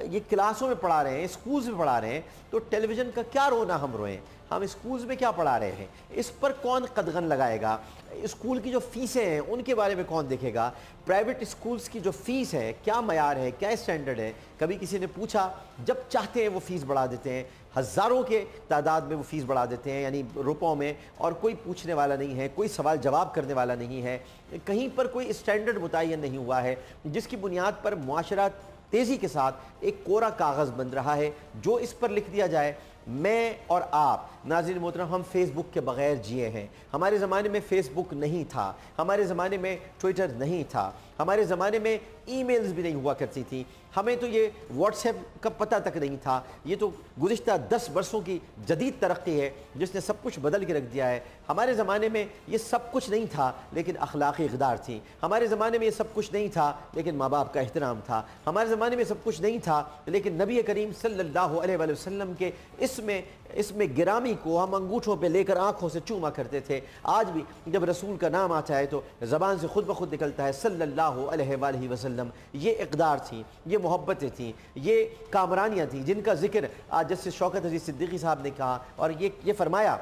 ये क्लासों में पढ़ा रहे हैं, स्कूल्स में पढ़ा रहे हैं, तो टेलीविज़न का क्या रोना हम रोएं? हम स्कूल्स में क्या पढ़ा रहे हैं? इस पर कौन कदगन लगाएगा? स्कूल की जो फ़ीसें हैं उनके बारे में कौन देखेगा? प्राइवेट स्कूल्स की जो फ़ीस है क्या मयार है, क्या स्टैंडर्ड है? कभी किसी ने पूछा? जब चाहते हैं वो फ़ीस बढ़ा देते हैं, हज़ारों के तादाद में वो फ़ीस बढ़ा देते हैं, यानी रुपयों में, और कोई पूछने वाला नहीं है, कोई सवाल जवाब करने वाला नहीं है, कहीं पर कोई स्टैंडर्ड मुतय्यन नहीं हुआ है, जिसकी बुनियाद पर मुआशरा तेज़ी के साथ एक कोरा कागज़ बन रहा है। जो इस पर लिख दिया जाए, मैं और आप नाज़रीन मोहतरम, हम फेसबुक के बग़ैर जिए हैं। हमारे ज़माने में फेसबुक नहीं था, हमारे ज़माने में ट्विटर नहीं था, हमारे ज़माने में ईमेल्स भी नहीं हुआ करती थी, हमें तो ये व्हाट्सएप का पता तक नहीं था। ये तो गुज़िश्ता 10 बरसों की जदीद तरक्की है जिसने सब कुछ बदल के रख दिया है। हमारे ज़माने में ये सब कुछ नहीं था लेकिन अखलाक़ी इक़दार थी। हमारे ज़माने में ये सब कुछ नहीं था लेकिन माँ बाप का एहतराम था। हमारे ज़माने में सब कुछ नहीं था लेकिन नबी करीम सल्लल्लाहु अलैहि वसल्लम के इसमें गिरामी को हम अंगूठों पे लेकर आंखों से चूमा करते थे। आज भी जब रसूल का नाम आता है तो ज़बान से खुद ब खुद निकलता है सल्लल्लाहु अलैहि वसल्लम। ये इक़दार थी, ये मोहब्बतें थीं, ये कामरानियाँ थीं जिनका ज़िक्र आज जस्टिस शौकत अज़ीज़ सिद्दीकी साहब ने कहा, और ये फरमाया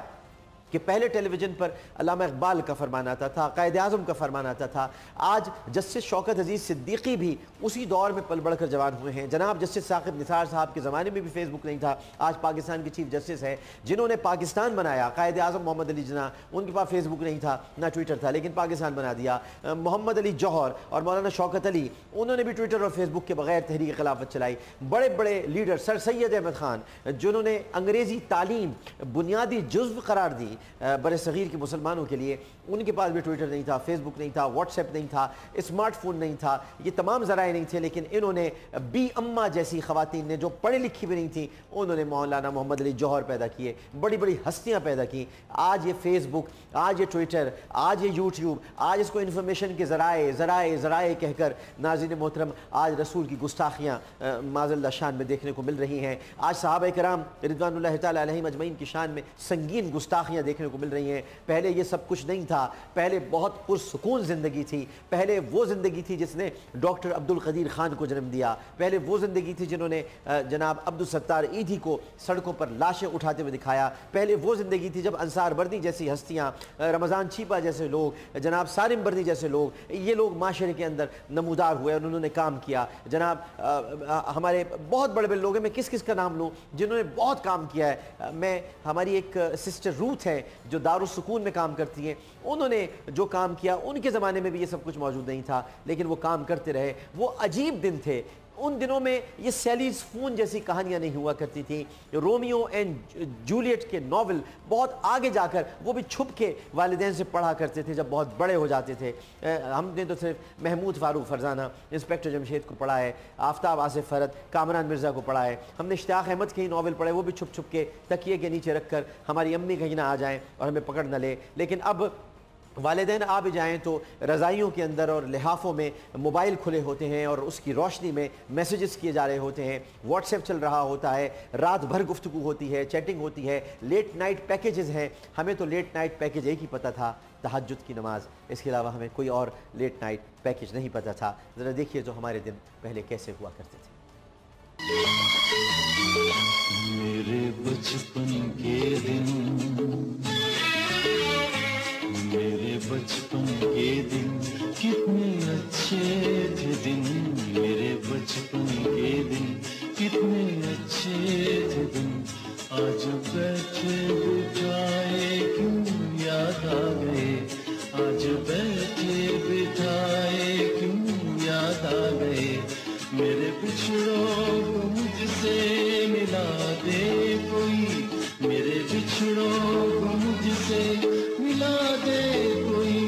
कि पहले टेलीविज़न पर अल्लामा इकबाल का फरमान आता था, कायद आज़म का फरमान आता था। आज जस्टिस शौकत अज़ीज़ सिद्दीकी भी उसी दौर में पल बढ़ कर जवान हुए हैं। जनाब जस्टिस साक़िब निसार साहब के ज़माने में भी फेसबुक नहीं था। आज पाकिस्तान के चीफ जस्टिस हैं जिन्होंने पाकिस्तान बनाया। कायद आज़म मोहम्मद अली जिन्ना, उनके पास फेसबुक नहीं था ना ट्विटर था, लेकिन पाकिस्तान बना दिया। मोहम्मद अली जौहर और मौलाना शौकत अली, उन्होंने भी ट्विटर और फेसबुक के बगैर तहरीक खिलाफत चलाई। बड़े बड़े लीडर, सर सैयद अहमद ख़ान, जिन्होंने अंग्रेज़ी तालीम बुनियादी जुज़्व करार दी, बर सग़ीर के मुसलमानों के लिए, उनके पास भी ट्विटर नहीं था, फेसबुक नहीं था, व्हाट्सएप नहीं था, स्मार्टफोन नहीं था, ये तमाम ज़राए नहीं थे, लेकिन इन्होंने बी अम्मा जैसी ख़वातीन ने जो पढ़ी लिखी भी नहीं थी, उन्होंने मौलाना मोहम्मद अली जौहर पैदा किए, बड़ी बड़ी हस्तियाँ पैदा की। आज ये फेसबुक, आज ये ट्विटर, आज ये यूट्यूब, आज इसको इन्फॉर्मेशन के ज़राए कहकर नाज़रीन मोहतरम आज रसूल की गुस्ताखियाँ माज़ल्ला शान में देखने को मिल रही हैं। आज सहाबा कराम रिज़वानुल्लाहि तआला अलैहिम अजमईन की शान में संगीन गुस्ताखियाँ देखने को मिल रही हैं। पहले ये सब कुछ नहीं था, पहले बहुत पुरसुकून ज़िंदगी थी। पहले वो ज़िंदगी थी जिसने डॉक्टर अब्दुल क़दीर ख़ान को जन्म दिया, पहले वो ज़िंदगी थी जिन्होंने जनाब अब्दुल सत्तार ईदी को सड़कों पर लाशें उठाते हुए दिखाया, पहले वो ज़िंदगी थी जब अंसार बर्दी जैसी हस्तियाँ, रमज़ान छीपा जैसे लोग, जनाब सारिम बर्दी जैसे लोग, ये लोग माशरे के अंदर नमूदार हुए और उन्होंने काम किया। जनाब हमारे बहुत बड़े बड़े लोग हैं, मैं किस किस का नाम लूँ जिन्होंने बहुत काम किया है। मैं हमारी एक सिस्टर रूथ है जो दारुस सुकून में काम करती हैं, उन्होंने जो काम किया उनके ज़माने में भी ये सब कुछ मौजूद नहीं था, लेकिन वो काम करते रहे। वो अजीब दिन थे। उन दिनों में ये सैलीज फ़ोन जैसी कहानियाँ नहीं हुआ करती थी। रोमियो एंड जूलियट के नावल बहुत आगे जाकर वो भी छुप के वालिदैन से पढ़ा करते थे जब बहुत बड़े हो जाते थे। हमने तो सिर्फ महमूद फ़ारूक फरजाना, इंस्पेक्टर जमशेद को पढ़ा है, आफ्ताब आसिफ फ़रद, कामरान मिर्ज़ा को पढ़ा है। हमने इश्तियाक़ अहमद के ही नावल पढ़े, वो भी छुप छुप के तकिए के नीचे रख कर हमारी अम्मी कहीं ना आ जाएँ और हमें पकड़ न ले। लेकिन अब वालिदैन आ भी जाएँ तो रज़ाइयों के अंदर और लिहाफ़ों में मोबाइल खुले होते हैं और उसकी रोशनी में मैसेजेस किए जा रहे होते हैं, व्हाट्सएप चल रहा होता है, रात भर गुफ्तगू होती है, चैटिंग होती है, लेट नाइट पैकेजेस हैं। हमें तो लेट नाइट पैकेज एक ही पता था, तहज्जुद की नमाज़, इसके अलावा हमें कोई और लेट नाइट पैकेज नहीं पता था। ज़रा देखिए तो हमारे दिन पहले कैसे हुआ करते थे। मेरे बचपन के दिन, मेरे बचपन के दिन कितने अच्छे थे दिन, मेरे बचपन के दिन कितने अच्छे थे दिन। आज बैठे बिठाए क्यों याद आ गए, आज बैठे बिठाए क्यों याद आ गए। मेरे पिछड़ों को मुझसे मिला दे कोई, मेरे पिछड़ों को मुझसे मिला दे कोई,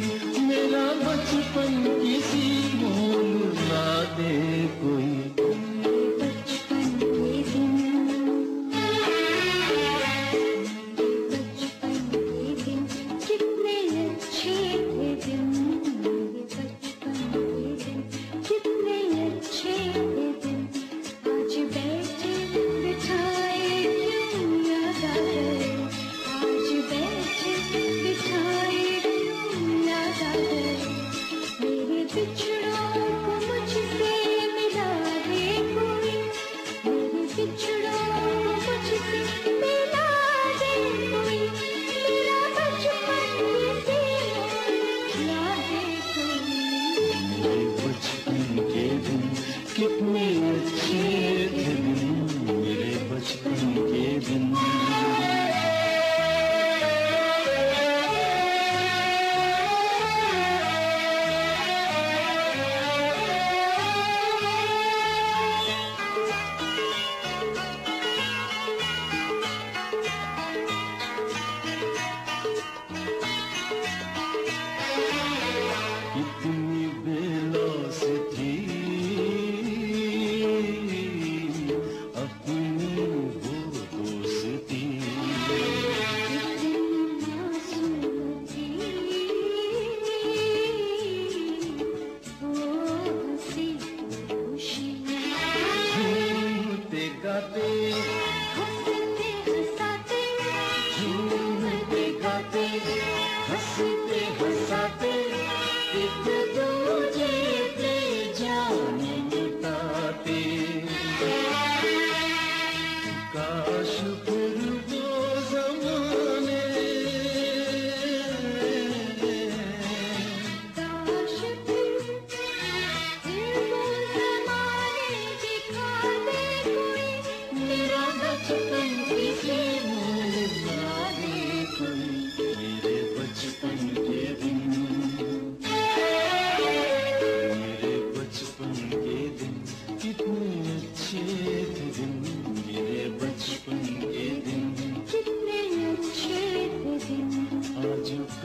मेरा बचपन किसी को लुटा दे कोई। बचपन के दिन, बचपन के दिन कितने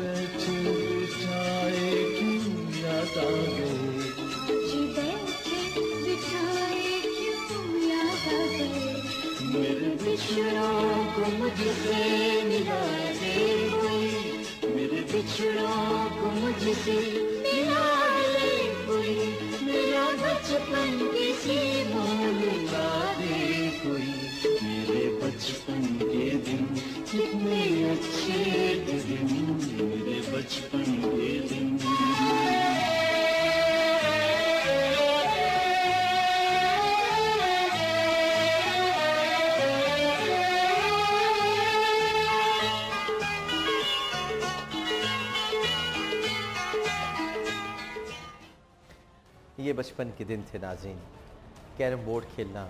बैठे बिठाए क्यों याद आ गए, आज बैठे बिठाए क्यों याद आ गए, मेरे बिछड़ों को मुझसे मिला दे कोई, मेरे बिछड़ों को मुझसे मिला दे कोई, मेरा बचपन किसी मोल ला दे कोई, मेरे बचपन के दिन कितने अच्छे थे दिन, मेरे बचपन के दिन। ये बचपन के दिन थे नाज़रीन। कैरम बोर्ड खेलना,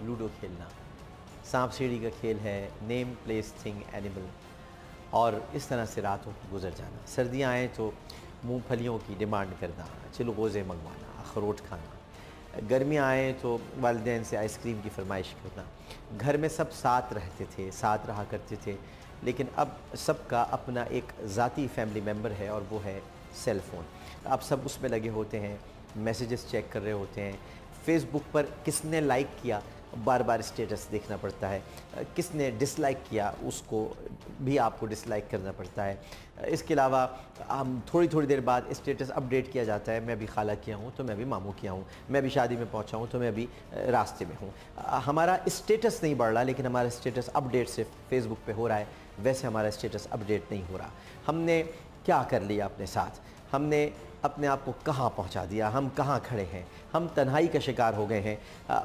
लूडो खेलना, सांप सीढ़ी का खेल है, नेम प्लेस थिंग एनिमल, और इस तरह से रातों को गुजर जाना। सर्दियाँ आएँ तो मूंगफलियों की डिमांड करना, चिलगोज़े मंगवाना, अखरोट खाना। गर्मियाँ आएँ तो वालिदैन से आइसक्रीम की फरमाइश करना। घर में सब साथ रहते थे, साथ रहा करते थे, लेकिन अब सबका अपना एक ज़ाती फैमिली मेम्बर है और वो है सेल फ़ोन। अब सब उसमें लगे होते हैं, मैसेजेस चेक कर रहे होते हैं। फेसबुक पर किसने लाइक किया, बार बार स्टेटस देखना पड़ता है। किसने डिसलाइक किया, उसको भी आपको डिसलाइक करना पड़ता है। इसके अलावा हम थोड़ी देर बाद स्टेटस अपडेट किया जाता है, मैं भी खाला किया हूँ तो मैं भी मामू किया हूँ, मैं भी शादी में पहुँचा हूँ तो मैं भी रास्ते में हूँ। हमारा स्टेटस नहीं बढ़ रहा, लेकिन हमारा स्टेटस अपडेट सिर्फ फेसबुक पे हो रहा है, वैसे हमारा स्टेटस अपडेट नहीं हो रहा। हमने क्या कर लिया अपने साथ, हमने अपने आप को कहाँ पहुँचा दिया, हम कहाँ खड़े हैं, हम तन्हाई का शिकार हो गए हैं।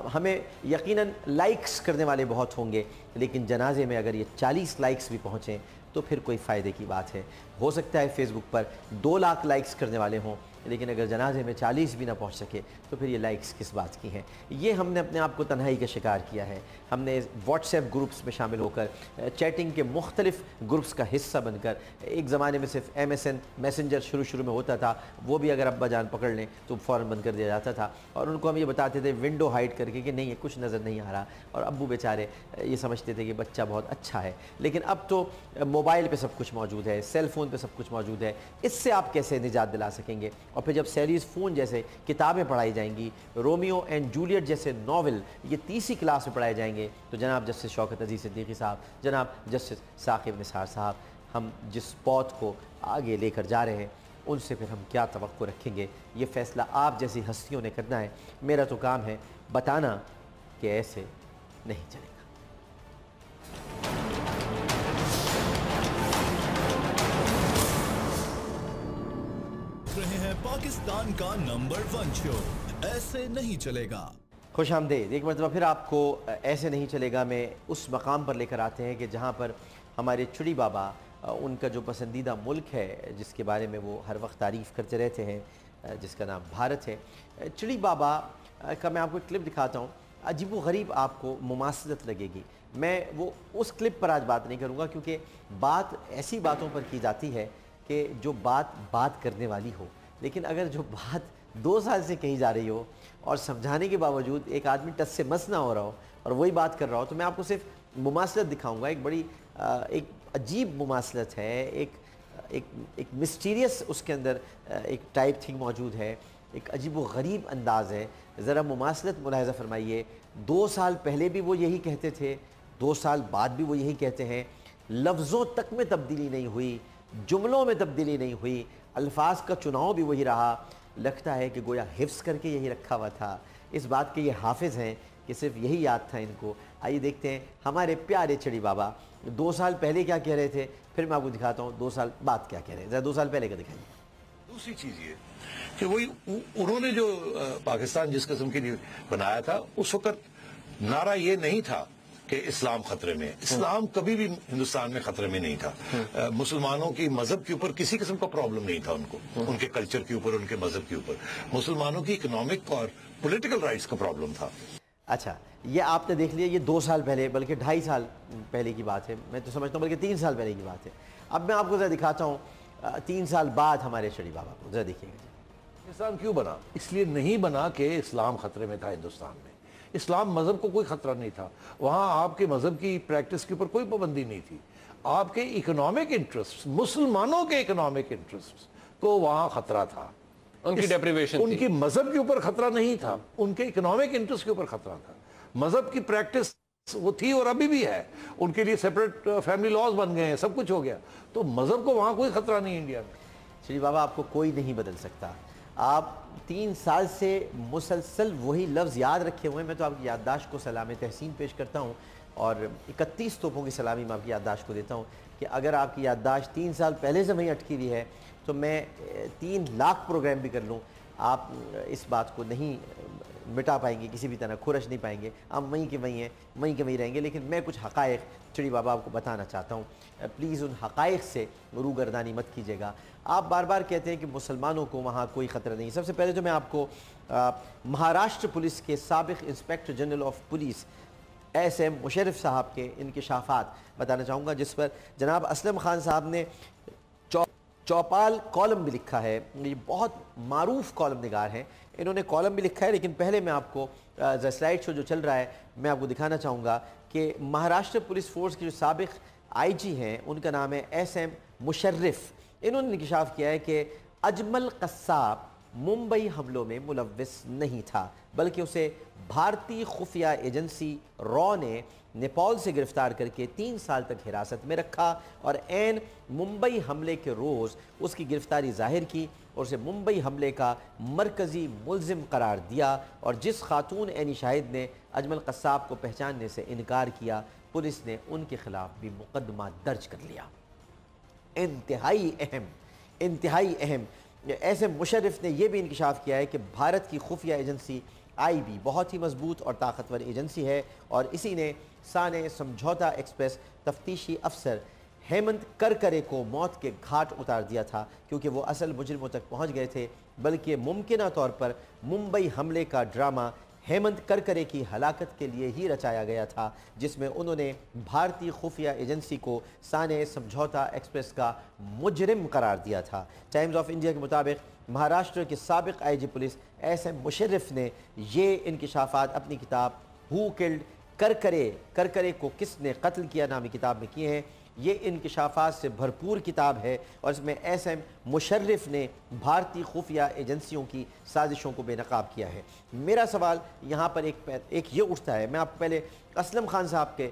हमें यकीनन लाइक्स करने वाले बहुत होंगे, लेकिन जनाजे में अगर ये 40 लाइक्स भी पहुँचें तो फिर कोई फ़ायदे की बात है। हो सकता है फेसबुक पर 2 लाख लाइक्स करने वाले हों, लेकिन अगर जनाजे में 40 भी ना पहुंच सके तो फिर ये लाइक्स किस बात की हैं। ये हमने अपने आप को तन्हाई का शिकार किया है। हमने व्हाट्सएप ग्रुप्स में शामिल होकर, चैटिंग के मुख्तलिफ ग्रुप्स का हिस्सा बनकर, एक ज़माने में सिर्फ MSN मैसेंजर शुरू में होता था, वो भी अगर अब्बा जान पकड़ लें तो फ़ौरन बंद कर दिया जाता था, और उनको हम ये बताते थे विंडो हाइड करके कि नहीं ये कुछ नज़र नहीं आ रहा, और अब्बू बेचारे ये समझते थे कि बच्चा बहुत अच्छा है। लेकिन अब तो मोबाइल पे सब कुछ मौजूद है, सेल फ़ोन पे सब कुछ मौजूद है। इससे आप कैसे निजात दिला सकेंगे? और फिर जब सैरीज़ फ़ोन जैसे किताबें पढ़ाई जाएंगी, रोमियो एंड जूलियट जैसे नावल ये 3री क्लास में पढ़ाए जाएंगे, तो जनाब जस्टिस शौकत अज़ीज़ सिद्दीकी साहब, जनाब जस्टिस साकिब निसार साहब, हम जिस पौध को आगे लेकर जा रहे हैं उनसे फिर हम क्या तवक्को रखेंगे? ये फ़ैसला आप जैसी हस्तियों ने करना है। मेरा तो काम है बताना कि ऐसे नहीं चलेगा। रहे हैं पाकिस्तान का नंबर 1 शो, ऐसे नहीं चलेगा। खुश आमदेद, एक मरतबा फिर आपको ऐसे नहीं चलेगा में उस मकाम पर लेकर आते हैं कि जहाँ पर हमारे चुड़ी बाबा, उनका जो पसंदीदा मुल्क है जिसके बारे में वो हर वक्त तारीफ़ करते रहते हैं, जिसका नाम भारत है। चुड़ी बाबा का मैं आपको एक क्लिप दिखाता हूँ, अजीब व गरीब आपको मुमासलत लगेगी। मैं वो उस क्लिप पर आज बात नहीं करूँगा, क्योंकि बात ऐसी बातों पर की जाती है कि जो बात करने वाली हो, लेकिन अगर जो बात 2 साल से कही जा रही हो और समझाने के बावजूद एक आदमी टस से मस ना हो रहा हो और वही बात कर रहा हो, तो मैं आपको सिर्फ मुमासलत दिखाऊंगा। एक बड़ी एक अजीब मुमासलत है, एक मिस्टीरियस उसके अंदर एक टाइप थिंग मौजूद है, एक अजीब व गरीब अंदाज़ है। ज़रा मुमासलत मुलाहिज़ा फरमाइए। 2 साल पहले भी वो यही कहते थे, 2 साल बाद भी वो यही कहते हैं। लफ्ज़ों तक में तब्दीली नहीं हुई, जुमलों में तब्दीली नहीं हुई, अल्फाज का चुनाव भी वही रहा। लगता है कि गोया हिफ्स करके यही रखा हुआ था। इस बात के ये हाफिज़ हैं कि सिर्फ यही याद था इनको। आइए देखते हैं हमारे प्यारे चड़ी बाबा 2 साल पहले क्या कह रहे थे, फिर मैं आपको दिखाता हूँ 2 साल बाद क्या कह रहे हैं। ज़रा 2 साल पहले का दिखाइए। दूसरी चीज़ ये कि वही उन्होंने जो पाकिस्तान जिस किस्म के लिए बनाया था, उस वक्त नारा ये नहीं था कि इस्लाम खतरे में। इस्लाम कभी भी हिंदुस्तान में खतरे में नहीं था। मुसलमानों की मजहब के ऊपर किसी किस्म का प्रॉब्लम नहीं था उनको, उनके कल्चर के ऊपर, उनके मजहब के ऊपर। मुसलमानों की इकोनॉमिक और पॉलिटिकल राइट्स का प्रॉब्लम था। अच्छा, ये आपने देख लिया, ये 2 साल पहले बल्कि 2.5 साल पहले की बात है, मैं तो समझता हूँ बल्कि 3 साल पहले की बात है। अब मैं आपको ज़रा दिखाता हूँ 3 साल बाद हमारे चड़ी बाबा को, ज़रा देखिएगा। पाकिस्तान क्यों बना? इसलिए नहीं बना कि इस्लाम खतरे में था हिंदुस्तान में। इस्लाम मज़हब को कोई ख़तरा नहीं था, वहाँ आपके मज़हब की प्रैक्टिस के ऊपर कोई पाबंदी नहीं थी। آپ کے اکنامک انٹرسٹ، مسلمانوں کے اکنامک انٹرسٹ کو وہاں خطرہ تھا. ان کی ڈیپریویشن ان کی مذہب کے اوپر خطرہ نہیں تھا، ان کے اکنامک انٹرسٹ کے اوپر خطرہ تھا. مذہب کی پریکٹس وہ تھی اور ابھی بھی ہے، ان کے لیے سیپریٹ فیملی لاز بن گئے ہیں، سب کچھ ہو گیا. تو مذہب کو وہاں کوئی خطرہ نہیں انڈیا میں. شریف بابا آپ کو کوئی نہیں بدل سکتا. آپ 3 سال سے مسلسل وہی لفظ یاد رکھے ہوئے ہیں. میں تو آپ کی یادداشت کو سلام تحسین پیش کرتا ہوں اور 31 توپوں کی سلامی میں آپ کی یادداشت کو دیتا ہوں کہ اگر آپ کی یادداشت 3 سال پہلے سے وہیں اٹکی ہوئی ہے تو میں 3 لاکھ پروگرام بھی کر لوں، آپ اس بات کو نہیں مٹا پائیں گے، کسی بھی طرح کھرش نہیں پائیں گے. آپ وہیں کے وہیں ہیں، وہیں کے وہیں رہیں گے. لیکن میں کچھ حقائق چڑی بابا آپ کو بتانا چاہتا ہوں. پلیز ان حقائق سے روگردانی مت کیجیے گا. آپ بار بار کہتے ہیں کہ مسلمانوں کو وہاں کوئی خطرہ نہیں. سب سے پہلے تو میں آپ کو مہاراشٹر پولیس کے سابق inspector general of police S M Mushrif صاحب کے انکشافات بتانا چاہوں گا، جس پر جناب اسلم خان صاحب نے چوپال کالم بھی لکھا ہے. یہ بہت معروف کالم نگار ہیں، انہوں نے کالم بھی لکھا ہے. لیکن پہلے میں آپ کو سلائیڈ شو جو چل رہا ہے میں آپ کو دکھانا چاہوں گا کہ مہاراشٹر پولیس فورس کے جو سابق آئی جی ہیں ان کا نام ہے ایس ایم مشرف. انہوں نے انکشاف کیا ہے کہ اجمل قصاب ممبئی حملوں میں ملوث نہیں تھا، بلکہ اسے بھارتی خفیہ ایجنسی را نے نیپال سے گرفتار کر کے 3 سال تک حراست میں رکھا اور عین ممبئی حملے کے روز اس کی گرفتاری ظاہر کی اور اسے ممبئی حملے کا مرکزی ملزم قرار دیا. اور جس خاتون عینی شاہد نے اجمل قصاب کو پہچاننے سے انکار کیا، پولیس نے ان کے خلاف بھی مقدمہ درج کر لیا. انتہائی اہم ایسے مشرف نے یہ بھی انکشاف کیا ہے کہ بھارت کی خفیہ ایجنسی آئی بی بہت ہی مضبوط اور طاقتور ایجنسی ہے اور اسی نے سانے سمجھوتا ایکسپریس تفتیشی افسر ہیمنت کرکرے کو موت کے گھاٹ اتار دیا تھا کیونکہ وہ اصل مجرموں تک پہنچ گئے تھے. بلکہ ممکنہ طور پر ممبئی حملے کا ڈرامہ ہیمنت کرکرے کی ہلاکت کے لیے ہی رچایا گیا تھا، جس میں انہوں نے بھارتی خفیہ ایجنسی کو سانے سمجھوتا ایکسپریس کا مجرم قرار دیا تھا. ٹائمز آف انڈیا کے مطابق مہاراشٹر کے سابق I G police S M Mushrif نے یہ انکشافات اپنی کتاب ہو کلڈ کرکرے کو کس نے قتل کیا نامی کتاب میں کیے ہیں. یہ انکشافات سے بھرپور کتاب ہے اور اس میں ایس ایم مشرف نے بھارتی خفیہ ایجنسیوں کی سازشوں کو بے نقاب کیا ہے. میرا سوال یہاں پر ایک یہ اٹھتا ہے. میں آپ کو پہلے اسلم خان صاحب کے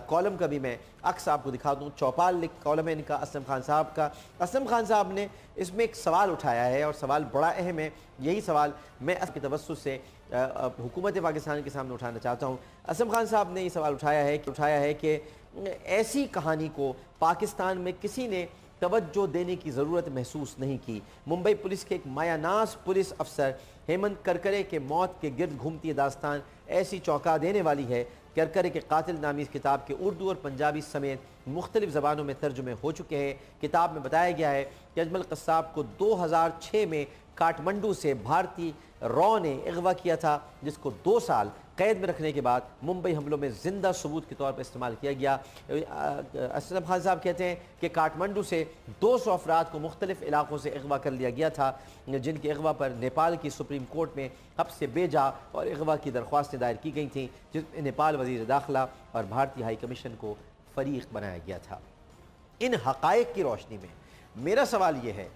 کالم کا بھی میں عکس آپ کو دکھا دوں. چوپال کالم ہے ان کا اسلم خان صاحب کا. اسلم خان صاحب نے اس میں ایک سوال اٹھایا ہے اور سوال بڑا اہم ہے. یہی سوال میں اس کے توسط سے حکومت پاکستان کے سامنے اٹھانا چاہتا ہوں. اسلم خان صاحب نے یہ سوال اٹھایا ہے کہ ایسی کہانی کو پاکستان میں کسی نے توجہ دینے کی ضرورت محسوس نہیں کی. ممبئی پولیس کے ایک مایہ ناز پولیس افسر ہیمنت کرکرے کے موت کے گرد گھومتی یہ داستان ایسی چونکا دینے والی ہے. کرکرے کے قاتل نامی اس کتاب کے اردو اور پنجابی سمیت مختلف زبانوں میں ترجمے ہو چکے ہیں. کتاب میں بتایا گیا ہے کہ اجمل قصاب کو 2006 میں کاٹمنڈو سے بھارتی را نے اغوا کیا تھا، جس کو 2 سال قید میں رکھنے کے بعد ممبئی حملوں میں زندہ ثبوت کے طور پر استعمال کیا گیا. اسلم خان صاحب کہتے ہیں کہ کاٹمنڈو سے 200 افراد کو مختلف علاقوں سے اغوا کر لیا گیا تھا، جن کے اغوا پر نیپال کی سپریم کورٹ میں حبس سے بھیجا اور اغوا کی درخواستیں دائر کی گئی تھیں، جس میں نیپال وزیر داخلہ اور بھارتی ہائی کمیشن کو فریق بنایا گیا تھا. ان حقائق کی روشنی میں میرا سوال یہ ہے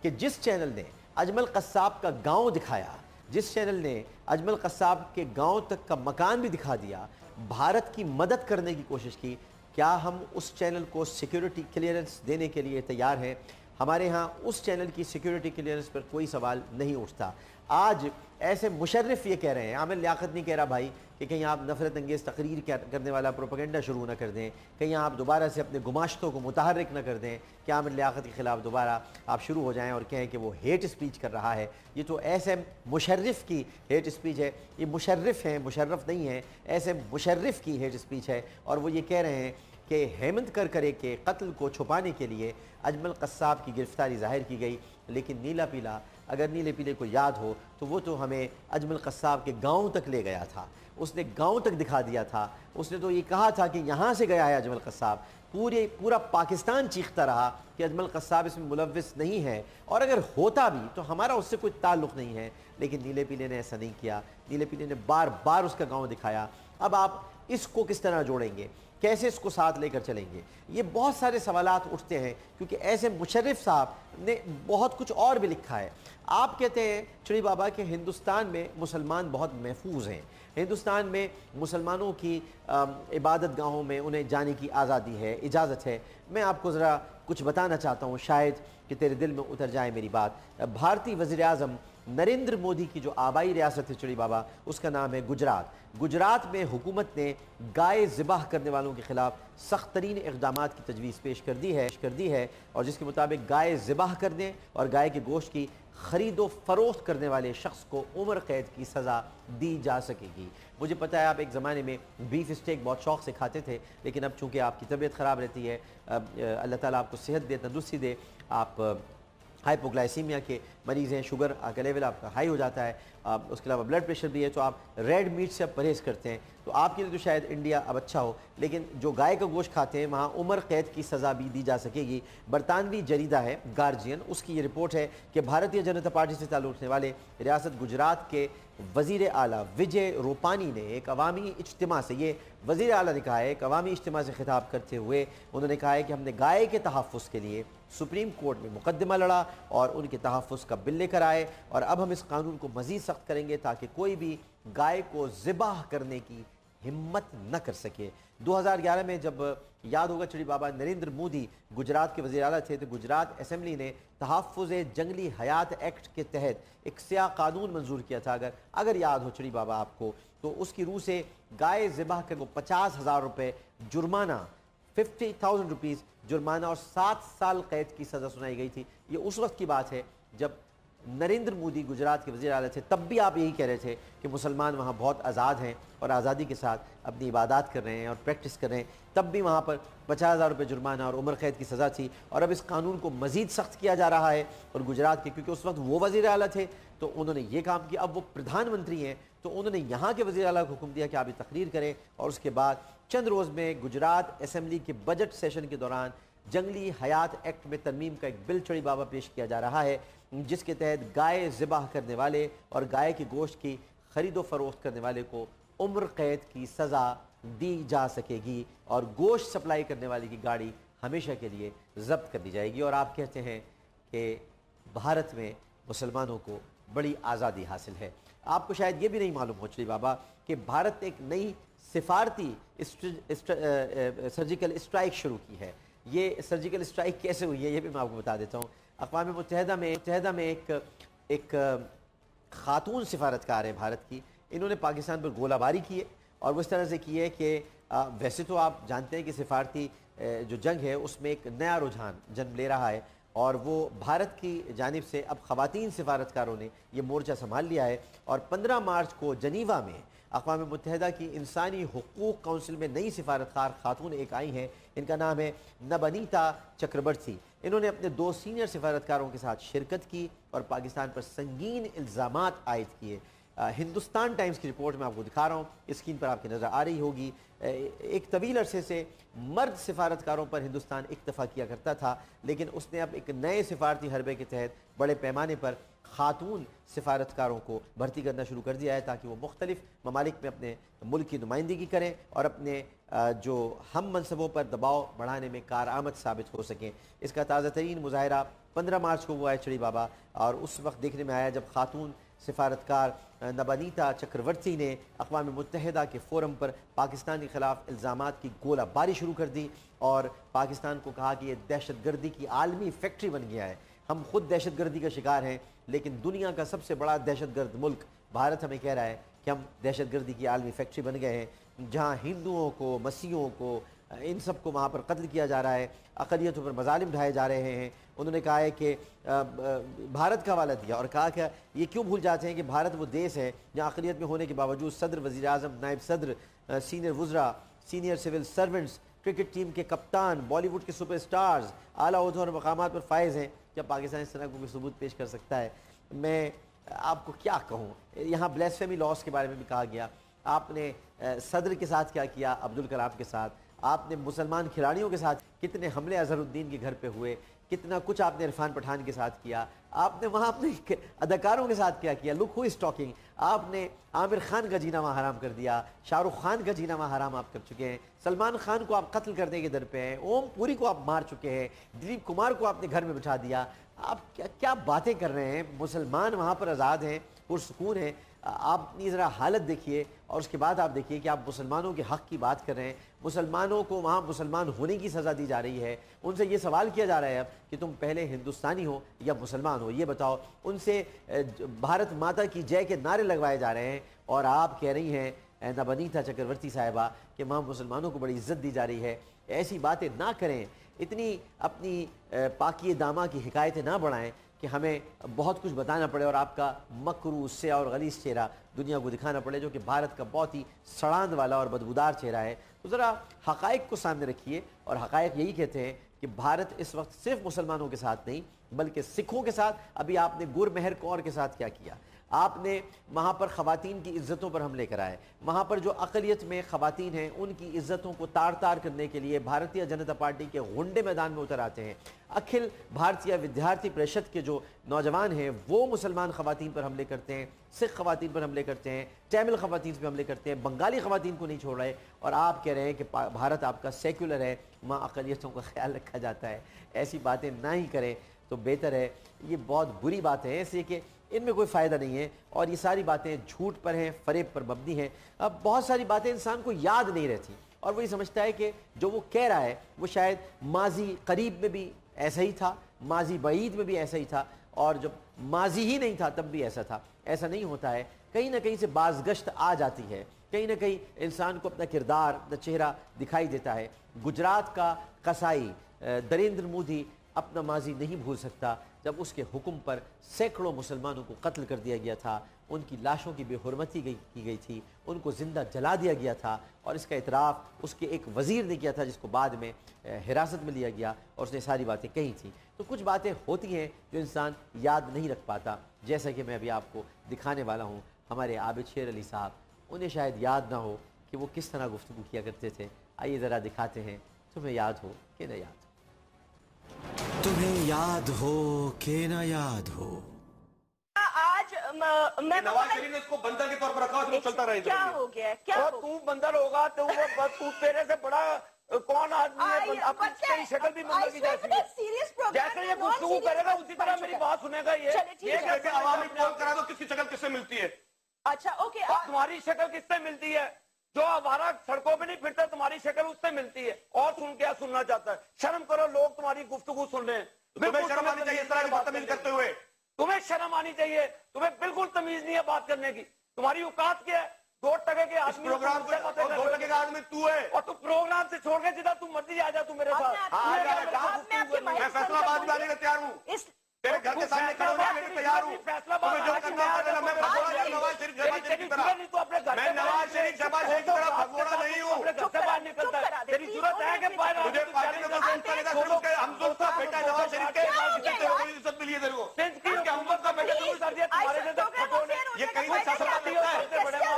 کہ جس چینل نے اجمل قصاب کا گاؤں دکھایا، جس چینل نے اجمل قصاب کے گاؤں تک کا مکان بھی دکھا دیا، بھارت کی مدد کرنے کی کوشش کی، کیا ہم اس چینل کو سیکیورٹی کلیئرنس دینے کے لیے تیار ہیں؟ ہمارے ہاں اس چینل کی سیکیورٹی کلیئرنس پر کوئی سوال نہیں اٹھتا. آج ایسے مشرف یہ کہہ رہے ہیں، عامر لیاقت نہیں کہہ رہا بھائی کہ کہیں آپ نفرت انگیز تقریر کرنے والا پروپیگنڈا شروع نہ کر دیں، کہیں آپ دوبارہ سے اپنے گماشتوں کو متحرک نہ کر دیں کہ عامر لیاقت کے خلاف دوبارہ آپ شروع ہو جائیں اور کہیں کہ وہ ہیٹ اسپیچ کر رہا ہے. یہ تو ایس ایم مشرف کی ہیٹ اسپیچ ہے. یہ مشرف ہیں، مشرف نہیں ہیں، ایس ایم مشرف کی ہیٹ اسپیچ ہے. اور وہ یہ کہہ رہے ہیں کہ ہیمنت کرکرے کے قتل کو چھپانے کے لیے اجمل قصاب کی گرفتاری ظاہر کی گئی. لیکن نیلا پیلا، اگر نیلے پیلے کو یاد ہو تو وہ تو ہمیں اجمل قصاب کے گاؤں تک لے گیا تھا، اس نے گاؤں تک دکھا دیا تھا. اس نے تو یہ کہا تھا کہ یہاں سے گیا ہے اجمل قصاب. پورا پاکستان چیختا رہا کہ اجمل قصاب اس میں ملوث نہیں ہے، اور اگر ہوتا بھی تو ہمارا اس سے کوئی تعلق نہیں ہے. لیکن نیلے پیلے نے ایسا نہیں کیا. نیلے پیلے نے بار بار اس کا گاؤں دکھایا. اب آپ اس کو کس طرح جوڑیں گے؟ कैसे इसको साथ लेकर चलेंगे? ये बहुत सारे सवालात उठते हैं क्योंकि ऐसे मुशर्रफ साहब ने बहुत कुछ और भी लिखा है। आप कहते हैं चिड़ी बाबा कि हिंदुस्तान में मुसलमान बहुत महफूज हैं, हिंदुस्तान में मुसलमानों की इबादत गाहों में उन्हें जाने की आज़ादी है, इजाज़त है। मैं आपको ज़रा कुछ बताना चाहता हूँ, शायद कि तेरे दिल में उतर जाए मेरी बात। भारतीय वज़ीर आज़म नरेंद्र मोदी की जो आबाई रियासत है चिड़ी बाबा, उसका नाम है गुजरात। गुजरात में हुकूमत ने गाय ज़िबाह करने वालों के ख़िलाफ़ सख्त तरीन इक़दामात की तजवीज़ पेश कर दी है और जिसके मुताबिक गाय ज़िबाह करने और गाय के गोश्त की ख़रीदो फ़रोख्त करने वाले शख्स को उम्र कैद की सज़ा दी जा सकेगी। मुझे पता है आप एक ज़माने में बीफ स्टेक बहुत शौक़ से खाते थे, लेकिन अब चूँकि आपकी तबीयत ख़राब रहती है, अल्लाह ताला आपको सेहत दे, तंदुरुस्ती दे, आप हाइपोग्लाइसीमिया के मरीज़ हैं, शुगर का लेवल आपका हाई हो जाता है, उसके अलावा ब्लड प्रेशर भी है, तो आप रेड मीट से आप परहेज़ करते हैं, तो आपके लिए तो शायद इंडिया अब अच्छा हो, लेकिन जो गाय का गोश्त खाते हैं वहाँ उम्र कैद की सज़ा भी दी जा सकेगी। बरतानवी जरीदा है गार्जियन, उसकी ये रिपोर्ट है कि भारतीय जनता पार्टी से ताल्लुक़ रखने वाले रियासत गुजरात के वज़ीर आला विजय रूपानी ने एक अवामी इज्तिमा से, ये वज़ीर आला ने कहा है, एक अवामी इज्तिमा से खिताब करते हुए उन्होंने कहा है कि हमने गाय के तहफ़्फ़ुज़ के लिए सुप्रीम कोर्ट में मुकदमा लड़ा और उनके तहफ़्फ़ुज़ का बिल लेकर आए और अब हम इस कानून को मज़ीद सख्त करेंगे ताकि कोई भी गाय को ज़िबाह करने की हिम्मत न कर सके। 2011 में जब याद होगा चिड़ी बाबा नरेंद्र मोदी गुजरात के वज़ीर आला थे तो गुजरात असेंबली ने तहफ़्फ़ुज़ जंगली हयात एक्ट के तहत एक स्या कानून मंजूर किया था। अगर याद हो चिड़ी बाबा आपको, तो उसकी रूह से गाय ज़िबाह कर को 50,000 रुपये जुर्माना, 50,000 रुपीज़ जुर्माना और 7 साल कैद की सज़ा सुनाई गई थी। ये उस वक्त की बात है जब नरेंद्र मोदी गुजरात के वज़ीर आला थे, तब भी आप यही कह रहे थे कि मुसलमान वहाँ बहुत आज़ाद हैं और आज़ादी के साथ अपनी इबादत कर रहे हैं और प्रैक्टिस कर रहे हैं। तब भी वहाँ पर 50,000 रुपये जुर्माना और उम्र कैद की सज़ा थी और अब इस कानून को मज़ीद सख्त किया जा रहा है। और गुजरात के, क्योंकि उस वक्त वो वज़ीर आला थे तो उन्होंने ये काम किया, अब वो प्रधानमंत्री हैं तो उन्होंने यहाँ के वज़ीर आला को हुक्म दिया कि आप ये तकरीर करें और उसके बाद चंद रोज़ में गुजरात असेंबली के बजट सेशन के दौरान जंगली हयात एक्ट में तरमीम का एक बिल चिड़ी बाबा पेश किया जा रहा है, जिसके तहत गाय ज़िबाह करने वाले और गाय के गोश्त की ख़रीदो फ़रोख्त करने वाले को उम्र कैद की सज़ा दी जा सकेगी और गोश्त सप्लाई करने वाले की गाड़ी हमेशा के लिए ज़ब्त कर दी जाएगी। और आप कहते हैं कि भारत में मुसलमानों को बड़ी आज़ादी हासिल है। आपको शायद ये भी नहीं मालूम हो चिड़ी बाबा कि भारत ने एक नई सिफारती सर्जिकल स्ट्राइक शुरू की है। ये सर्जिकल स्ट्राइक कैसे हुई है ये भी मैं आपको बता देता हूँ। अक़वाम मुत्तहिदा में एक खातून सिफारतकार है भारत की, इन्होंने पाकिस्तान पर गोलाबारी की है और वो इस तरह से की है कि वैसे तो आप जानते हैं कि सिफारती जो जंग है उसमें एक नया रुझान जन्म ले रहा है और वो भारत की जानिब से अब ख़वातीन सिफारतकारों ने ये मोर्चा संभाल लिया है। और 15 मार्च को जनीवा में अक़वाम मुत्तहिदा की इंसानी हुकूक़ काउंसिल में नई सिफारतकार खातून एक आई हैं, इनका नाम है नबनीता चक्रवर्ती। इन्होंने अपने 2 सीनियर सिफारतकारों के साथ शिरकत की और पाकिस्तान पर संगीन इल्ज़ामात आयद किए। हिंदुस्तान टाइम्स की रिपोर्ट में आपको दिखा रहा हूँ, स्क्रीन पर आपकी नज़र आ रही होगी। एक तवील अरसे से मर्द सिफारतकारों पर हिंदुस्तान इक्तफ़ा किया करता था, लेकिन उसने अब एक नए सिफारती हरबे के तहत बड़े पैमाने पर खातून सिफारतकारों को भर्ती करना शुरू कर दिया है ताकि वो मुख्तलिफ ममालिक में अपने मुल्क की नुमाइंदगी करें और अपने जो हम मनसबों पर दबाव बढ़ाने में कारआमद साबित हो सकें। इसका ताज़ा तरीन मुज़ाहरा 15 मार्च को हुआ है चिड़ी बाबा और उस वक्त देखने में आया जब खातून सिफारतकार नबनीता चक्रवर्ती ने अक़वाम मुत्तहिदा के फ़ोरम पर पाकिस्तान के ख़िलाफ़ इल्ज़ामात की गोलाबारी शुरू कर दी और पाकिस्तान को कहा कि ये दहशत गर्दी की आलमी फैक्ट्री बन गया है। हम खुद दहशत गर्दी का शिकार हैं, लेकिन दुनिया का सबसे बड़ा दहशत गर्द मुल्क भारत हमें कह रहा है कि हम दहशत गर्दी की आलमी फैक्ट्री बन गए हैं, जहाँ हिंदुओं को, मसीहों को, इन सब को वहाँ पर कत्ल किया जा रहा है, अक़लियतों पर मज़ालिम ढाए जा रहे हैं। उन्होंने कहा है कि भारत का हवाला दिया और कहा कि ये क्यों भूल जाते हैं कि भारत वो देश है जहाँ अक़लियत में होने के बावजूद सदर, वज़ीर आज़म, नायब सदर, सीनियर वज़रा, senior civil servants, cricket team के कप्तान, बॉलीवुड के सुपर स्टार्स आला ओहदों और मकामात पर फायज़ हैं। जब पाकिस्तान इस तरह को कोई सबूत पेश कर सकता है, मैं आपको क्या कहूँ। यहाँ ब्लेसफेमी लॉस के बारे में भी कहा गया। आपने सदर के साथ क्या किया, अब्दुल कलाम के साथ, آپ نے مسلمان کھلاڑیوں کے ساتھ کتنے حملے اظہر الدین کے گھر پہ ہوئے، کتنا کچھ آپ نے عرفان پٹھان کے ساتھ کیا، آپ نے وہاں اپنے اداکاروں کے ساتھ کیا کیا، لک ہو از ٹاکنگ، آپ نے عامر خان کا جینا وہاں حرام کر دیا، شاہ رخ خان کا جینا وہاں حرام آپ کر چکے ہیں، سلمان خان کو آپ قتل کرنے کے در پہ ہیں، اوم پوری کو آپ مار چکے ہیں، دلیپ کمار کو آپ نے گھر میں بٹھا دیا، آپ کیا باتیں کر رہے ہیں؟ مسلمان وہاں پر آزاد ہیں، پرسکون ہیں، آپ اپنی ذرا حالت دیکھیے اور اس کے بعد آپ دیکھیے کہ آپ مسلمانوں کے حق کی بات کر رہے ہیں، مسلمانوں کو وہاں مسلمان ہونے کی سزا دی جا رہی ہے، ان سے یہ سوال کیا جا رہا ہے اب کہ تم پہلے ہندوستانی ہو یا مسلمان ہو، یہ بتاؤ، ان سے بھارت ماتا کی جے کے نعرے لگوائے جا رہے ہیں، اور آپ کہہ رہی ہیں نبنیتا چکرورتی صاحبہ کہ وہاں مسلمانوں کو بڑی عزت دی جا رہی ہے۔ ایسی باتیں نہ کریں، اتنی اپنی پاکی دامہ کی حکایتیں نہ بڑھائیں کہ ہمیں بہت کچھ بتانا پڑے اور آپ کا مکروہ سیاہ اور غلیظ چہرہ دنیا کو دکھانا پڑے، جو کہ بھارت کا بہت ہی سڑاند والا اور بدبودار چہرہ ہے۔ تو ذرا حقائق کو سامنے رکھیے، اور حقائق یہی کہتے ہیں کہ بھارت اس وقت صرف مسلمانوں کے ساتھ نہیں بلکہ سکھوں کے ساتھ، ابھی آپ نے گر مہر کور کے ساتھ کیا کیا، آپ نے وہاں پر خواتین کی عزتوں پر حملے کرائے، وہاں پر جو اقلیت میں خواتین ہیں ان کی عزتوں کو تار تار کرنے کے لیے بھارتیہ جنتا پارٹی کے غنڈے میدان میں اتر آتے ہیں۔ اکھل بھارتیہ ودیارتھی پریشد کے جو نوجوان ہیں وہ مسلمان خواتین پر حملے کرتے ہیں، سکھ خواتین پر حملے کرتے ہیں، ٹیمل خواتین پر حملے کرتے ہیں، بنگالی خواتین کو نہیں چھوڑ رہے، اور آپ کہہ رہے ہیں کہ بھارت آپ کا سیکولر ہے، وہاں اقلیتوں کا خیال رکھا جاتا ہے۔ ایسی باتیں نہ ہی کریں تو بہتر ہے، یہ بہت بری باتیں ہیں، اس لیے کہ ان میں کوئی فائدہ نہیں ہے، اور یہ ساری باتیں جھوٹ پر ہیں، فریب پر مبنی ہیں۔ اب بہت ساری باتیں انسان کو یاد نہیں رہتی، اور وہ یہ سمجھتا ہے کہ جو وہ کہہ رہا ہے وہ شاید ماضی قریب میں بھی ایسا ہی تھا، ماضی بعید میں بھی ایسا ہی تھا، اور جب ماضی ہی نہیں تھا تب بھی ایسا تھا۔ ایسا نہیں ہوتا ہے، کہیں نہ کہیں سے بازگشت آ جاتی ہے، کہیں نہ کہیں انسان کو اپنا کردار، اپنا چہرہ دکھائی دیتا ہے۔ گجرات کا قصائی دریندر مودی اپنا ماضی نہیں بھول سکتا، جب اس کے حکم پر سینکڑوں مسلمانوں کو قتل کر دیا گیا تھا، ان کی لاشوں کی بے حرمتی کی گئی تھی، ان کو زندہ جلا دیا گیا تھا، اور اس کا اعتراف اس کے ایک وزیر نے کیا تھا جس کو بعد میں حراست میں لیا گیا، اور اس نے ساری باتیں کہی تھیں۔ تو کچھ باتیں ہوتی ہیں جو انسان یاد نہیں رکھ پاتا، جیسا کہ میں ابھی آپ کو دکھانے والا ہوں۔ ہمارے عابد شیر علی صاحب، انہیں شاید یاد نہ ہو کہ وہ کس طرح گفتگو کیا کرتے تھے۔ آئیے ذرا دکھاتے ہیں، تمہیں یاد ہو کہ نہ یاد ہو۔ تمہیں یاد ہو کہ نہ یاد ہو، آج میں نواز شریف نے اس کو بندر کے طور پر رکھا اور چلتا رہے۔ کیا ہو گیا؟ کیا اور تو بندر ہوگا تو تو تیرے سے بڑا کون آدمی ہے؟ اپنی تیری شکل بھی بندر کی جیسی ہے، جیسے یہ گفتگو کرے گا اسی طرح میری بات سنے گا۔ یہ کیسے عوامی پول کرا دو کس کی شکل کس سے ملتی ہے؟ اچھا اوکے، تمہاری شکل کس سے ملتی ہے؟ جو ہمارا سڑکوں پہ نہیں پھرتا تمہاری شکل اس سے ملتی ہے، اور سن کیا سننا چاہتا ہے؟ شرم کرو، لوگ تمہاری گفتگو سن رہے ہیں، تمہیں شرم آنی چاہیے اس طرح کی بدتمیزی کرتے ہوئے، تمہیں شرم آنی چاہیے، تمہیں بالکل تمیز نہیں ہے بات کرنے کی۔ تمہاری اوقات کیا ہے؟ 2 ٹکے کے آدمی، 2 ٹکے کا آدمی تو ہے، اور تو پروگرام سے چھوڑ کے جدھر تم مرضی آ جا، تم میرے ساتھ میں فیصلہ باد لانے کا تیار ہوں، تیرے گھر کے سامنے کھڑا ہونے کے تیار ہوں، تمہیں جو کرنا ہے میں نواز شریف شہباز شریف کی طرح، میں نواز شریف شہباز شریف کی طرح بھگوڑا نہیں ہوں۔ تیری ضرورت ہے کہ مجھے پارٹی میں ہم دوست کا بیٹا نواز شریف کے عزت ملی ہے تیرے کو، ہم دوست کا بیٹا یہ کہیں سے سیاست کرتا ہے،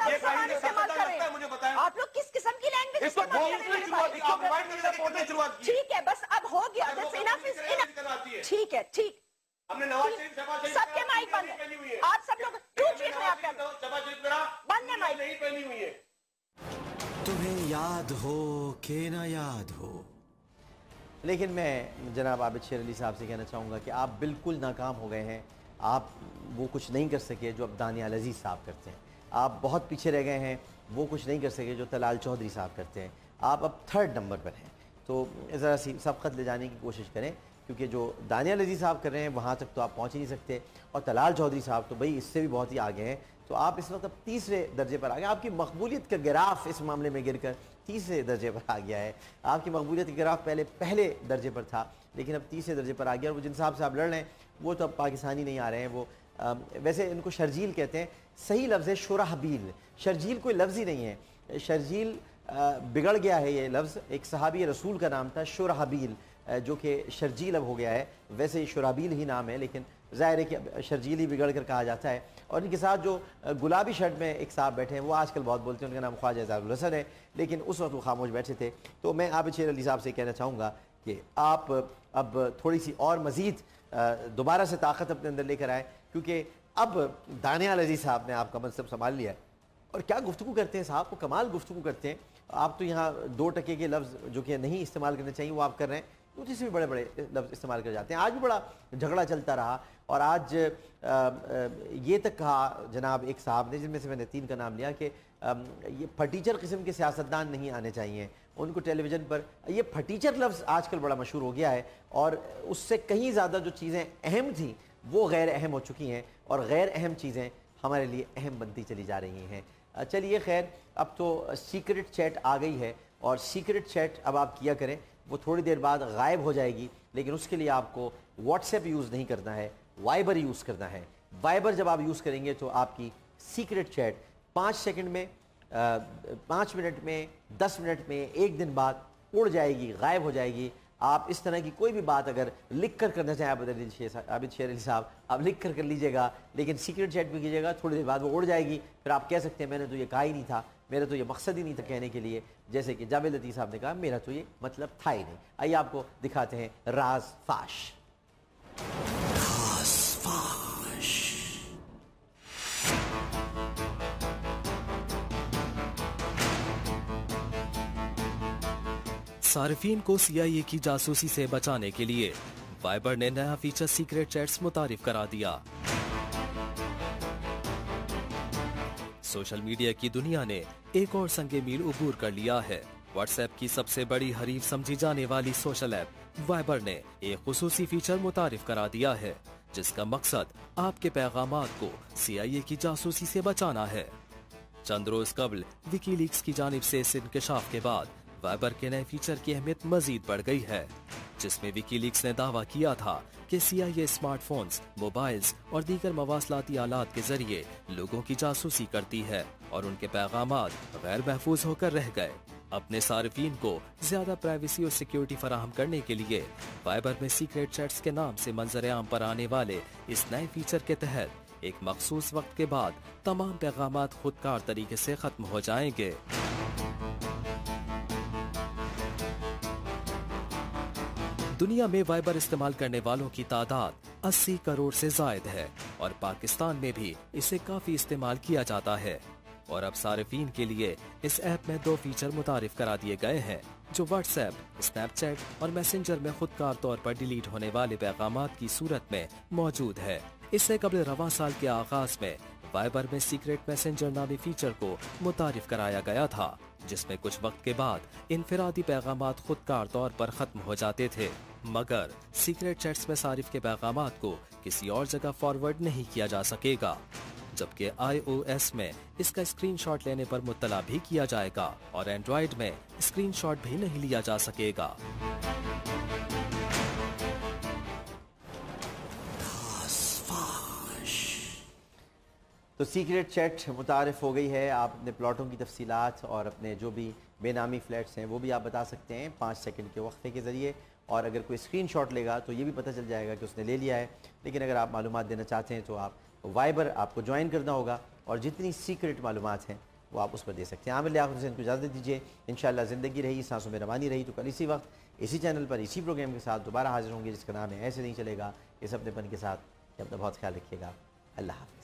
یہ کہیں سے سیاست کرتا ہے، مجھے بتائیں آپ لوگ کس قسم کی لینگویج اس کو ٹھیک ہے، بس اب ہو گیا، ٹھیک ہے، ٹھیک، ہم نے نواز شریف شہباز شریف سب کے مائک بند ہے، آپ سب لوگ کیوں چیخ رہے ہیں؟ آپ شہباز شریف میرا بند ہے مائک۔ نہیں پہنی ہوئی ہے۔ تمہیں یاد ہو کہ نہ یاد ہو۔ لیکن میں جناب عابد شیر علی صاحب سے کہنا چاہوں گا کہ آپ بالکل ناکام ہو گئے ہیں، آپ وہ کچھ نہیں کر سکے جو اب دانیال عزیز صاحب کرتے ہیں، آپ بہت پیچھے رہ گئے ہیں، وہ کچھ نہیں کر سکے جو طلال چودھری صاحب کرتے ہیں، آپ اب 3rd نمبر پر ہیں۔ تو ذرا سی سبقت لے جانے کی کوشش کریں، کیونکہ جو دانیال عزیز صاحب کر رہے ہیں وہاں تک تو آپ پہنچ ہی نہیں سکتے، اور طلال چودھری صاحب تو بھائی اس سے بھی بہت ہی آگے ہیں۔ تو آپ اس وقت اب 3رے درجے پر آ گئے، آپ کی مقبولیت کا گراف اس معاملے میں گر کر 3رے درجے پر آ گیا ہے۔ آپ کی مقبولیت کا گراف پہلے درجے پر تھا، لیکن اب 3رے درجے پر آ گیا، اور وہ جن صاحب سے آپ لڑ رہے ہیں وہ تو اب پاکستانی نہیں آ رہے ہیں، وہ ویسے ان کو شرجیل کہتے ہیں، صحیح لفظ ہے شرحبیل، شرجیل کوئی لفظ ہی نہیں ہے، شرجیل بگڑ گیا ہے یہ لفظ، ایک صحابی رسول کا نام تھا شرحبیل، جو کہ شرجیل اب ہو گیا ہے، ویسے شرحبیل ہی نام ہے، لیکن ظاہر ہے کہ شرجیلی بگڑ کر کہا جاتا ہے. اور ان کے ساتھ جو گلابی شرٹ میں ایک صاحب بیٹھے ہیں وہ آج کل بہت بولتے ہیں, ان کا نام خواجہ اظہار الحسن ہے, لیکن اس وقت وہ خاموش بیٹھے تھے. تو میں عابد شیر علی صاحب سے کہنا چاہوں گا کہ آپ اب تھوڑی سی اور مزید دوبارہ سے طاقت اپنے اندر لے کر آئے, کیونکہ اب دانیال عزیز صاحب نے آپ کا منصب سنبھال لیا ہے. اور کیا گفتگو کرتے ہیں صاحب, وہ کمال گفتگو کرتے ہیں. آپ تو یہاں 2 ٹکے کے لفظ جو کہ نہیں استعمال کرنے چاہیے وہ آپ کر رہے ہیں, مجھے سے بھی بڑے بڑے لفظ استعمال کر جاتے ہیں. آج بھی بڑا جھگڑا چلتا رہا, اور آج یہ تک کہا جناب ایک صاحب نے, جن میں سے میں نے 3 کا نام لیا, کہ یہ پھٹیچر قسم کے سیاستدان نہیں آنے چاہیے ان کو ٹیلی ویژن پر. یہ پھٹیچر لفظ آج کل بڑا مشہور ہو گیا ہے, اور اس سے کہیں زیادہ جو چیزیں اہم تھیں وہ غیر اہم ہو چکی ہیں, اور غیر اہم چیزیں ہمارے لیے اہم بنتی چلی جا رہی ہیں. چلیے خیر, اب تو سیکرٹ چیٹ آ گئی ہے, اور سیکرٹ چیٹ اب آپ کیا کریں, وہ تھوڑی دیر بعد غائب ہو جائے گی, لیکن اس کے لیے آپ کو واٹس ایپ یوز نہیں کرنا ہے, وائبر یوز کرنا ہے. وائبر جب آپ یوز کریں گے تو آپ کی سیکرٹ چیٹ 5 سیکنڈ میں, 5 منٹ میں, 10 منٹ میں, 1 دن بعد اڑ جائے گی, غائب ہو جائے گی. آپ اس طرح کی کوئی بھی بات اگر لکھ کر کرنا چاہیں عابد شیر علی صاحب, آپ لکھ کر لیجئے گا, لیکن سیکرٹ چیٹ بھی کیجئے گا, تھوڑی دیر بعد وہ اڑ جائے گی. پھر آپ کہہ سکتے ہیں میں نے تو یہ کہا ہی نہیں تھا, میرا تو یہ مقصد ہی نہیں تھا کہنے کے لیے, جیسے کہ جاوید لطیف صاحب نے کہا میرا تو یہ مطلب تھا ہی نہیں. آئیے آپ کو دکھاتے ہیں راز فاش. صارفین کو CIA کی جاسوسی سے بچانے کے لیے وائبر نے نیا فیچر سیکرٹ چیٹس متعارف کرا دیا. سوشل میڈیا کی دنیا نے ایک اور سنگ میل عبور کر لیا ہے. واٹس ایپ کی سب سے بڑی حریف سمجھی جانے والی سوشل ایپ وائبر نے ایک خصوصی فیچر متعارف کرا دیا ہے, جس کا مقصد آپ کے پیغامات کو CIA کی جاسوسی سے بچانا ہے. چند روز قبل وکی لیکس کی جانب سے اس انکشاف کے بعد وائبر کے نئے فیچر کی اہمیت مزید بڑھ گئی ہے, جس میں وکی لیکس نے دعویٰ کیا تھا کہ CIA اسمارٹ فونز, موبائلز اور دیگر مواصلاتی آلات کے ذریعے لوگوں کی جاسوسی کرتی ہے, اور ان کے پیغامات غیر محفوظ ہو کر رہ گئے. اپنے صارفین کو زیادہ پرائیویسی اور سیکیورٹی فراہم کرنے کے لیے وائبر میں سیکرٹ چیٹس کے نام سے منظر عام پر آنے والے اس نئے فیچر کے تحت ایک مخصوص وقت کے بعد تمام پیغامات خودکار طریقے سے ختم ہو جائیں گے. دنیا میں وائبر استعمال کرنے والوں کی تعداد 80 کروڑ سے زائد ہے, اور پاکستان میں بھی اسے کافی استعمال کیا جاتا ہے. اور اب صارفین کے لیے اس ایپ میں 2 فیچر متعارف کرا دیے گئے ہیں, جو واٹس ایپ, اسنیپ چیٹ اور میسنجر میں خودکار طور پر ڈیلیٹ ہونے والے پیغامات کی صورت میں موجود ہے. اس سے قبل رواں سال کے آغاز میں وائبر میں سیکرٹ میسنجر نامی فیچر کو متعارف کرایا گیا تھا, جس میں کچھ وقت کے بعد انفرادی پیغامات خودکار طور پر ختم ہو جاتے تھے, مگر سیکرٹ چیٹس میں صارف کے پیغامات کو کسی اور جگہ فارورڈ نہیں کیا جا سکے گا, جبکہ iOS میں اس کا اسکرین شاٹ لینے پر مطلع بھی کیا جائے گا, اور اینڈرائیڈ میں اسکرین شاٹ بھی نہیں لیا جا سکے گا. تو سیکرٹ چیٹ متعارف ہو گئی ہے. آپ اپنے پلاٹوں کی تفصیلات اور اپنے جو بھی بے نامی فلیٹس ہیں وہ بھی آپ بتا سکتے ہیں 5 سیکنڈ کے وقفے کے ذریعے, اور اگر کوئی اسکرین شاٹ لے گا تو یہ بھی پتہ چل جائے گا کہ اس نے لے لیا ہے. لیکن اگر آپ معلومات دینا چاہتے ہیں تو آپ وائبر آپ کو جوائن کرنا ہوگا, اور جتنی سیکرٹ معلومات ہیں وہ آپ اس پر دے سکتے ہیں. عامر لیاقت حسین کو اجازت دیجیے. انشاءاللہ زندگی رہی, سانسوں میں روانی رہی, تو کل اسی وقت اسی چینل پر اسی پروگرام کے ساتھ دوبارہ حاضر ہوں گے, جس کا نام ہے ایسے نہیں چلے گا. اس اپنے پن کے ساتھ اپنا بہت خیال رکھیے گا. اللہ حافظ.